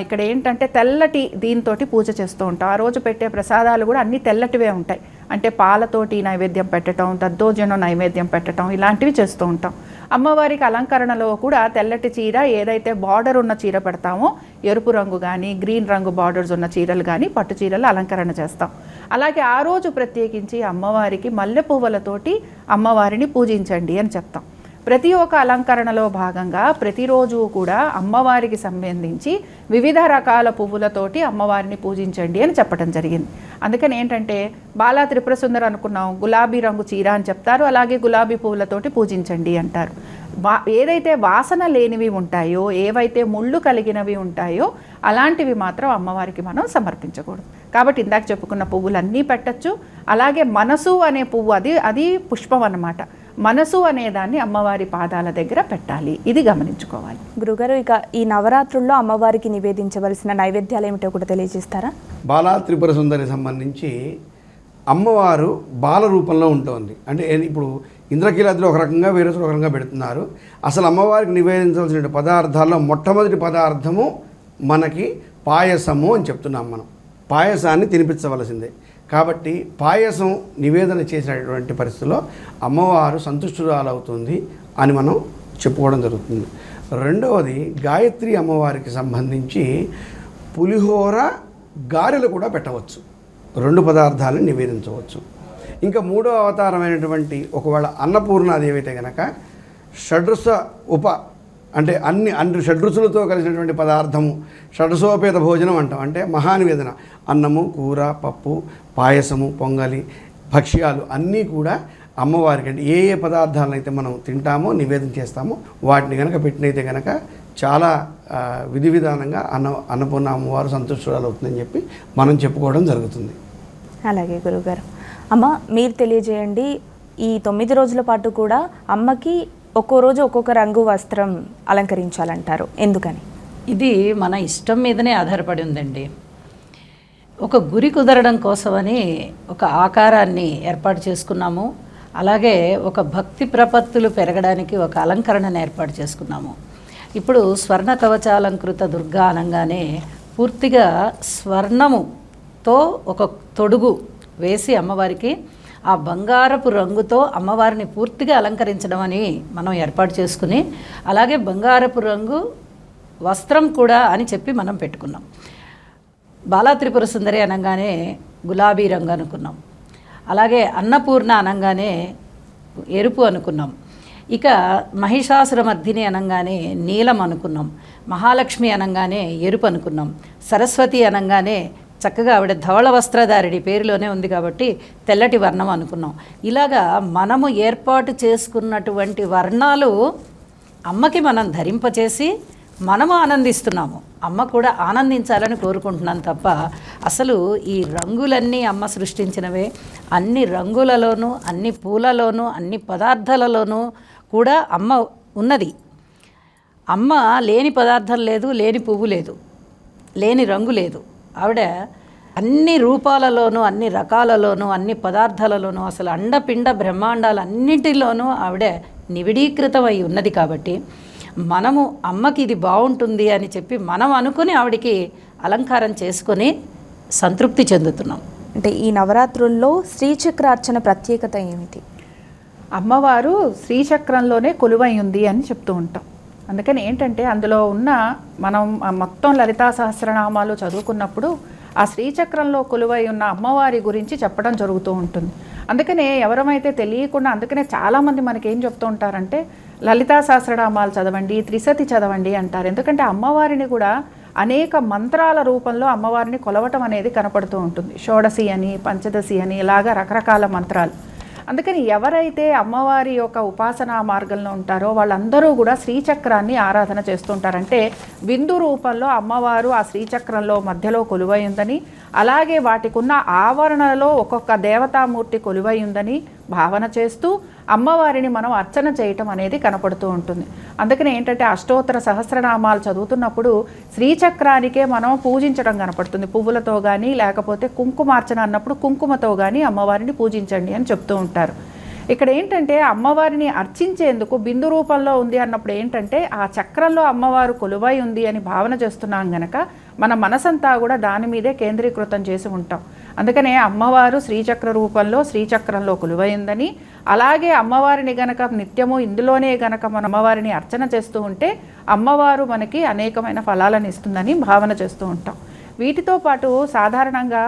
ఇక్కడ ఏంటంటే తెల్లటి దీంతోటి పూజ చేస్తూ ఉంటాం. ఆ రోజు పెట్టే ప్రసాదాలు కూడా అన్ని తెల్లటివే ఉంటాయి. అంటే పాలతోటి నైవేద్యం పెట్టడం, దద్దోజనం నైవేద్యం పెట్టడం, ఇలాంటివి చేస్తూ ఉంటాం. అమ్మవారికి అలంకరణలో కూడా తెల్లటి చీర, ఏదైతే బార్డర్ ఉన్న చీర పెడతామో ఎరుపు రంగు కానీ గ్రీన్ రంగు బార్డర్స్ ఉన్న చీరలు కానీ పట్టు చీరలు అలంకరణ చేస్తాం. అలాగే ఆ రోజు ప్రత్యేకించి అమ్మవారికి మల్లె పువ్వులతోటి అమ్మవారిని పూజించండి అని చెప్తాం. ప్రతి ఒక్క అలంకరణలో భాగంగా ప్రతిరోజు కూడా అమ్మవారికి సంబంధించి వివిధ రకాల పువ్వులతోటి అమ్మవారిని పూజించండి అని చెప్పడం జరిగింది. అందుకని ఏంటంటే బాలా త్రిపుర సుందరి అనుకున్నాం, గులాబీ రంగు చీర అని చెప్తారు, అలాగే గులాబీ పువ్వులతోటి పూజించండి అంటారు. ఏదైతే వాసన లేనివి ఉంటాయో, ఏవైతే ముళ్ళు కలిగినవి ఉంటాయో అలాంటివి మాత్రం అమ్మవారికి మనం సమర్పించకూడదు. కాబట్టి ఇందాక చెప్పుకున్న పువ్వులన్నీ పెట్టచ్చు. అలాగే మనసు అనే పువ్వు, అది పుష్పం అన్నమాట. మనసు అనేదాన్ని అమ్మవారి పాదాల దగ్గర పెట్టాలి, ఇది గమనించుకోవాలి. గురుగారు, ఇక ఈ నవరాత్రుల్లో అమ్మవారికి నివేదించవలసిన నైవేద్యాలు ఏమిటో కూడా తెలియజేస్తారా? బాలా త్రిపుర సుందరికి సంబంధించి అమ్మవారు బాల రూపంలో ఉంటుంది. అంటే ఇప్పుడు ఇంద్రకీలాద్రి ఒక రకంగా, వేరే ఒక రకంగా పెడుతున్నారు. అసలు అమ్మవారికి నివేదించవలసిన పదార్థాల్లో మొట్టమొదటి పదార్థము మనకి పాయసము అని చెప్తున్నాం. మనం పాయసాన్ని తినిపించవలసిందే. కాబట్టి పాయసం నివేదన చేసినటువంటి పరిస్థితుల్లో అమ్మవారు సంతుష్టురాలవుతుంది అని మనం చెప్పుకోవడం జరుగుతుంది. రెండవది, గాయత్రి అమ్మవారికి సంబంధించి పులిహోర, గారెలు కూడా పెట్టవచ్చు. 2 పదార్థాలను నివేదించవచ్చు. ఇంకా మూడో అవతారమైనటువంటి ఒకవేళ అన్నపూర్ణాదేవి అయితే కనుక షడ్రస అంటే అన్ని షడ్రుచులతో కలిసినటువంటి పదార్థము, షడ్రసోపేత భోజనం అంటాం. అంటే మహానివేదన, అన్నము, కూర, పప్పు, పాయసము, పొంగలి, భక్ష్యాలు అన్నీ కూడా అమ్మవారికి, అంటే ఏ పదార్థాలను అయితే మనం తింటామో నివేదన చేస్తామో వాటిని కనుక పెట్టినైతే కనుక చాలా విధి విధానంగా అన్నపూర్ణ అమ్మవారు సంతుష్టురాలు అవుతుందని చెప్పి మనం చెప్పుకోవడం జరుగుతుంది. అలాగే గురుగారు. అమ్మ, మీరు తెలియజేయండి, ఈ 9 రోజుల పాటు కూడా అమ్మకి ఒక్కో రోజు ఒక్కొక్క రంగు వస్త్రం అలంకరించాలంటారు, ఎందుకని? ఇది మన ఇష్టం మీదనే ఆధారపడి ఉందండి. ఒక గురి కుదరడం కోసమని ఒక ఆకారాన్ని ఏర్పాటు చేసుకున్నాము. అలాగే ఒక భక్తి ప్రపత్తులు పెరగడానికి ఒక అలంకరణను ఏర్పాటు చేసుకున్నాము. ఇప్పుడు స్వర్ణ కవచాలంకృత దుర్గా అనగానే పూర్తిగా స్వర్ణముతో ఒక తొడుగు వేసి అమ్మవారికి ఆ బంగారపు రంగుతో అమ్మవారిని పూర్తిగా అలంకరించడం అని మనం ఏర్పాటు చేసుకుని, అలాగే బంగారపు రంగు వస్త్రం కూడా అని చెప్పి మనం పెట్టుకున్నాం. బాలా త్రిపుర సుందరి అనగానే గులాబీ రంగు అనుకున్నాం. అలాగే అన్నపూర్ణ అనగానే ఎరుపు అనుకున్నాం. ఇక మహిషాసురమర్దిని అనగానే నీలం అనుకున్నాం. మహాలక్ష్మి అనగానే ఎరుపు అనుకున్నాం. సరస్వతి అనగానే చక్కగా ఆవిడ ధవళ వస్త్రధారిడి పేరులోనే ఉంది కాబట్టి తెల్లటి వర్ణం అనుకున్నాం. ఇలాగా మనము ఏర్పాటు చేసుకున్నటువంటి వర్ణాలు అమ్మకి మనం ధరింపచేసి మనము ఆనందిస్తున్నాము. అమ్మ కూడా ఆనందించాలని కోరుకుంటున్నాను తప్ప అసలు ఈ రంగులన్నీ అమ్మ సృష్టించినవే. అన్ని రంగులలోనూ, అన్ని పూలలోనూ, అన్ని పదార్థాలలోనూ కూడా అమ్మ ఉన్నది. అమ్మ లేని పదార్థం లేదు, లేని పువ్వు లేదు, లేని రంగు లేదు. ఆవిడ అన్ని రూపాలలోనూ, అన్ని రకాలలోనూ, అన్ని పదార్థాలలోనూ, అసలు అండపిండ బ్రహ్మాండాలన్నింటిలోనూ ఆవిడ నివిడీకృతం అయి ఉన్నది. కాబట్టి మనము అమ్మకి ఇది బాగుంటుంది అని చెప్పి మనం అనుకుని ఆవిడికి అలంకారం చేసుకొని సంతృప్తి చెందుతున్నాం. అంటే ఈ నవరాత్రుల్లో శ్రీచక్రార్చన ప్రత్యేకత ఏమిటి? అమ్మవారు శ్రీచక్రంలోనే కొలువై ఉంది అని చెప్తూ ఉంటాం. అందుకని ఏంటంటే అందులో ఉన్న మనం మొత్తం లలితా సహస్రనామాలు చదువుకున్నప్పుడు ఆ శ్రీచక్రంలో కొలువై ఉన్న అమ్మవారి గురించి చెప్పడం జరుగుతూ ఉంటుంది. అందుకనే ఎవరమైతే తెలియకుండా, అందుకనే చాలామంది మనకి ఏం చెప్తూ ఉంటారంటే లలితా సహస్రనామాలు చదవండి, త్రిశతి చదవండి అంటారు. ఎందుకంటే అమ్మవారిని కూడా అనేక మంత్రాల రూపంలో అమ్మవారిని కొలవటం అనేది కనపడుతూ ఉంటుంది. షోడశి అని, పంచదశి అని, ఇలాగా రకరకాల మంత్రాలు. అందుకని ఎవరైతే అమ్మవారి యొక్క ఉపాసనా మార్గంలో ఉంటారో వాళ్ళందరూ కూడా శ్రీచక్రాన్ని ఆరాధన చేస్తుంటారంటే బిందు రూపంలో అమ్మవారు ఆ శ్రీచక్రంలో మధ్యలో కొలువై ఉందని, అలాగే వాటికున్న ఆవరణలో ఒక్కొక్క దేవతామూర్తి కొలువై ఉందని భావన చేస్తూ అమ్మవారిని మనం అర్చన చేయటం అనేది కనపడుతూ ఉంటుంది. అందుకని ఏంటంటే అష్టోత్తర సహస్రనామాలు చదువుతున్నప్పుడు శ్రీచక్రానికే మనం పూజించడం కనపడుతుంది. పువ్వులతో కానీ లేకపోతే కుంకుమార్చన అన్నప్పుడు కుంకుమతో కానీ అమ్మవారిని పూజించండి అని చెప్తూ ఉంటారు. ఇక్కడ ఏంటంటే అమ్మవారిని అర్చించేందుకు బిందు రూపంలో ఉంది అన్నప్పుడు ఏంటంటే ఆ చక్రంలో అమ్మవారు కొలువై ఉంది అని భావన చేస్తున్నాం గనక మన మనసంతా కూడా దాని మీదే కేంద్రీకృతం చేసి ఉంటాం. అందుకనే అమ్మవారు శ్రీచక్ర రూపంలో శ్రీచక్రంలో కొలువై ఉందని, అలాగే అమ్మవారిని గనక నిత్యము ఇందులోనే గనక మన అమ్మవారిని అర్చన చేస్తూ ఉంటే అమ్మవారు మనకి అనేకమైన ఫలాలను ఇస్తుందని భావన చేస్తూ ఉంటాం. వీటితో పాటు సాధారణంగా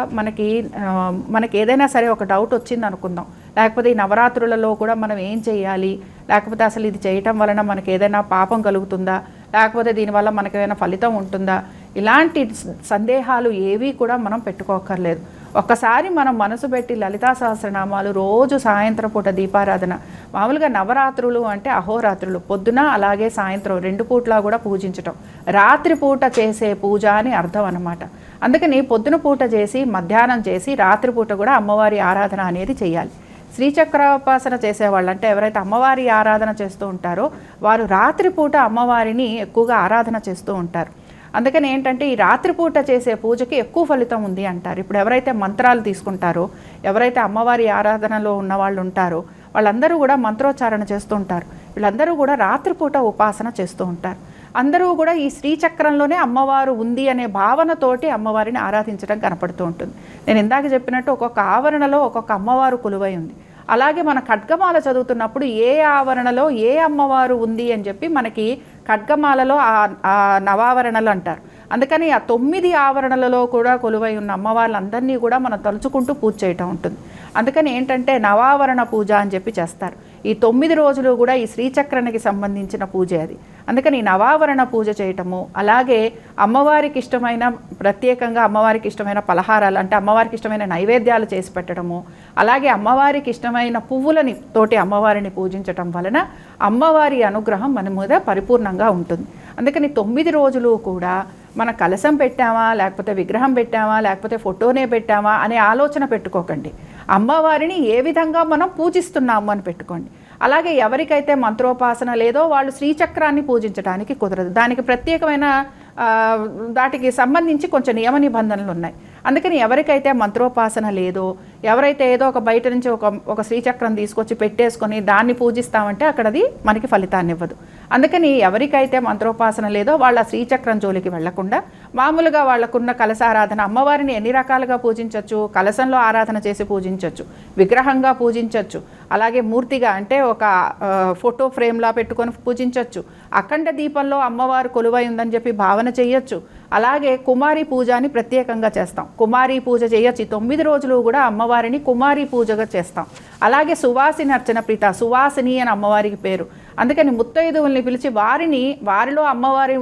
మనకి ఏదైనా సరే ఒక డౌట్ వచ్చింది అనుకుందాం, లేకపోతే ఈ నవరాత్రులలో కూడా మనం ఏం చేయాలి, లేకపోతే అసలు ఇది చేయటం వలన మనకి ఏదైనా పాపం కలుగుతుందా, లేకపోతే దీనివల్ల మనకి ఏమైనా ఫలితం ఉంటుందా, ఇలాంటి సందేహాలు ఏవి కూడా మనం పెట్టుకోకర్లేదు. ఒక్కసారి మనం మనసు పెట్టి లలితా సహస్రనామాలు రోజు సాయంత్రం పూట దీపారాధన, మామూలుగా నవరాత్రులు అంటే అహోరాత్రులు పొద్దున అలాగే సాయంత్రం 2 పూట్లా కూడా పూజించటం, రాత్రి పూట చేసే పూజ అని అర్థం అన్నమాట. అందుకని పొద్దున పూట చేసి మధ్యాహ్నం చేసి రాత్రి పూట కూడా అమ్మవారి ఆరాధన అనేది చేయాలి. శ్రీచక్రోపాసన చేసేవాళ్ళు అంటే ఎవరైతే అమ్మవారి ఆరాధన చేస్తూ ఉంటారో వారు రాత్రిపూట అమ్మవారిని ఎక్కువగా ఆరాధన చేస్తూ ఉంటారు. అందుకని ఏంటంటే ఈ రాత్రిపూట చేసే పూజకి ఎక్కువ ఫలితం ఉంది అంటారు. ఇప్పుడు ఎవరైతే మంత్రాలు తీసుకుంటారో, ఎవరైతే అమ్మవారి ఆరాధనలో ఉన్న వాళ్ళు ఉంటారో వాళ్ళందరూ కూడా మంత్రోచ్చారణ చేస్తూ ఉంటారు. వీళ్ళందరూ కూడా రాత్రిపూట ఉపాసన చేస్తూ ఉంటారు. అందరూ కూడా ఈ శ్రీచక్రంలోనే అమ్మవారు ఉంది అనే భావనతోటి అమ్మవారిని ఆరాధించడం కనపడుతూ ఉంటుంది. నేను ఇందాక చెప్పినట్టు ఒక్కొక్క ఆవరణలో ఒక్కొక్క అమ్మవారు కొలువై ఉంది. అలాగే మన ఖడ్గమాల చదువుతున్నప్పుడు ఏ ఆవరణలో ఏ అమ్మవారు ఉంది అని చెప్పి మనకి ఖడ్గమాలలో ఆ నవావరణలు అంటారు. అందుకని ఆ 9 ఆవరణలలో కూడా కొలువై ఉన్న అమ్మవార్లందరినీ కూడా మనం తలుచుకుంటూ పూజ చేయటం ఉంటుంది. అందుకని ఏంటంటే నవావరణ పూజ అని చెప్పి చేస్తారు. ఈ 9 రోజులు కూడా ఈ శ్రీచక్రానికి సంబంధించిన పూజ అది. అందుకని నవావరణ పూజ చేయటము, అలాగే అమ్మవారికి ఇష్టమైన ప్రత్యేకంగా అమ్మవారికి ఇష్టమైన పలహారాలు అంటే అమ్మవారికి ఇష్టమైన నైవేద్యాలు చేసి పెట్టడము, అలాగే అమ్మవారికి ఇష్టమైన పువ్వులని తోటి అమ్మవారిని పూజించటం వలన అమ్మవారి అనుగ్రహం మన మీద పరిపూర్ణంగా ఉంటుంది. అందుకని 9 రోజులు కూడా మన కలశం పెట్టామా, లేకపోతే విగ్రహం పెట్టామా, లేకపోతే ఫోటోనే పెట్టామా అనే ఆలోచన పెట్టుకోకండి. అమ్మవారిని ఏ విధంగా మనం పూజిస్తున్నాము అని పెట్టుకోండి. అలాగే ఎవరికైతే మంత్రోపాసన లేదో వాళ్ళు శ్రీచక్రాన్ని పూజించడానికి కుదరదు. దానికి ప్రత్యేకమైన దాటికి సంబంధించి కొంచెం నియమ నిబంధనలు ఉన్నాయి. అందుకని ఎవరికైతే మంత్రోపాసన లేదో, ఎవరైతే ఏదో ఒక బయట నుంచి ఒక శ్రీచక్రం తీసుకొచ్చి పెట్టేసుకొని దాన్ని పూజిస్తామంటే అక్కడది మనకి ఫలితాన్ని ఇవ్వదు. అందుకని ఎవరికైతే మంత్రోపాసన లేదో వాళ్ళ శ్రీచక్రం జోలికి వెళ్లకుండా మామూలుగా వాళ్ళకున్న కలశారాధన, అమ్మవారిని ఎన్ని రకాలుగా పూజించవచ్చు, కలశంలో ఆరాధన చేసి పూజించవచ్చు, విగ్రహంగా పూజించవచ్చు, అలాగే మూర్తిగా అంటే ఒక ఫోటో ఫ్రేమ్లా పెట్టుకొని పూజించవచ్చు, అఖండ దీపంలో అమ్మవారు కొలువై ఉందని చెప్పి భావన చేయొచ్చు. అలాగే కుమారి పూజ అని ప్రత్యేకంగా చేస్తాం, కుమారి పూజ చేయొచ్చు. 9 రోజులు కూడా అమ్మవారిని కుమారి పూజగా చేస్తాం. అలాగే సువాసిని అర్చన ప్రీత, సువాసిని అని అమ్మవారికి పేరు. అందుకని ముత్తైదువుల్ని పిలిచి వారిలో అమ్మవారి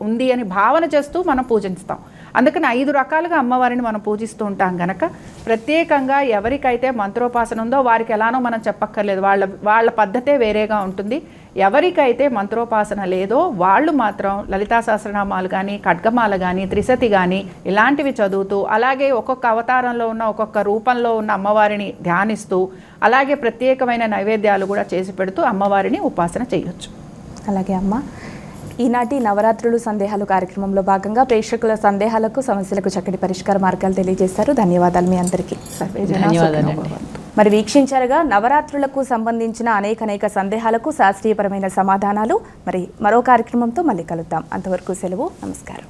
ఉంది అని భావన చేస్తూ మనం పూజిస్తాం. అందుకని 5 రకాలుగా అమ్మవారిని మనం పూజిస్తూ ఉంటాం గనక ప్రత్యేకంగా ఎవరికైతే మంత్రోపాసన ఉందో వారికి ఎలానో మనం చెప్పక్కర్లేదు, వాళ్ళ పద్ధతే వేరేగా ఉంటుంది. ఎవరికైతే మంత్రోపాసన లేదో వాళ్ళు మాత్రం లలితా సహస్రనామాలు కానీ, ఖడ్గమాల కానీ, త్రిశతి కానీ ఇలాంటివి చదువుతూ, అలాగే ఒక్కొక్క అవతారంలో ఉన్న ఒక్కొక్క రూపంలో ఉన్న అమ్మవారిని ధ్యానిస్తూ, అలాగే ప్రత్యేకమైన నైవేద్యాలు కూడా చేసి పెడుతూ అమ్మవారిని ఉపాసన చేయొచ్చు. అలాగే అమ్మ, ఈనాటి నవరాత్రులు సందేహాలు కార్యక్రమంలో భాగంగా ప్రేక్షకుల సందేహాలకు, సమస్యలకు చక్కటి పరిష్కార మార్గాలు తెలియజేశారు. ధన్యవాదాలు మీ అందరికీ. మరి వీక్షించారుగా నవరాత్రులకు సంబంధించిన అనేక సందేహాలకు శాస్త్రీయపరమైన సమాధానాలు. మరి మరో కార్యక్రమంతో మళ్ళీ కలుద్దాం. అంతవరకు సెలవు. నమస్కారం.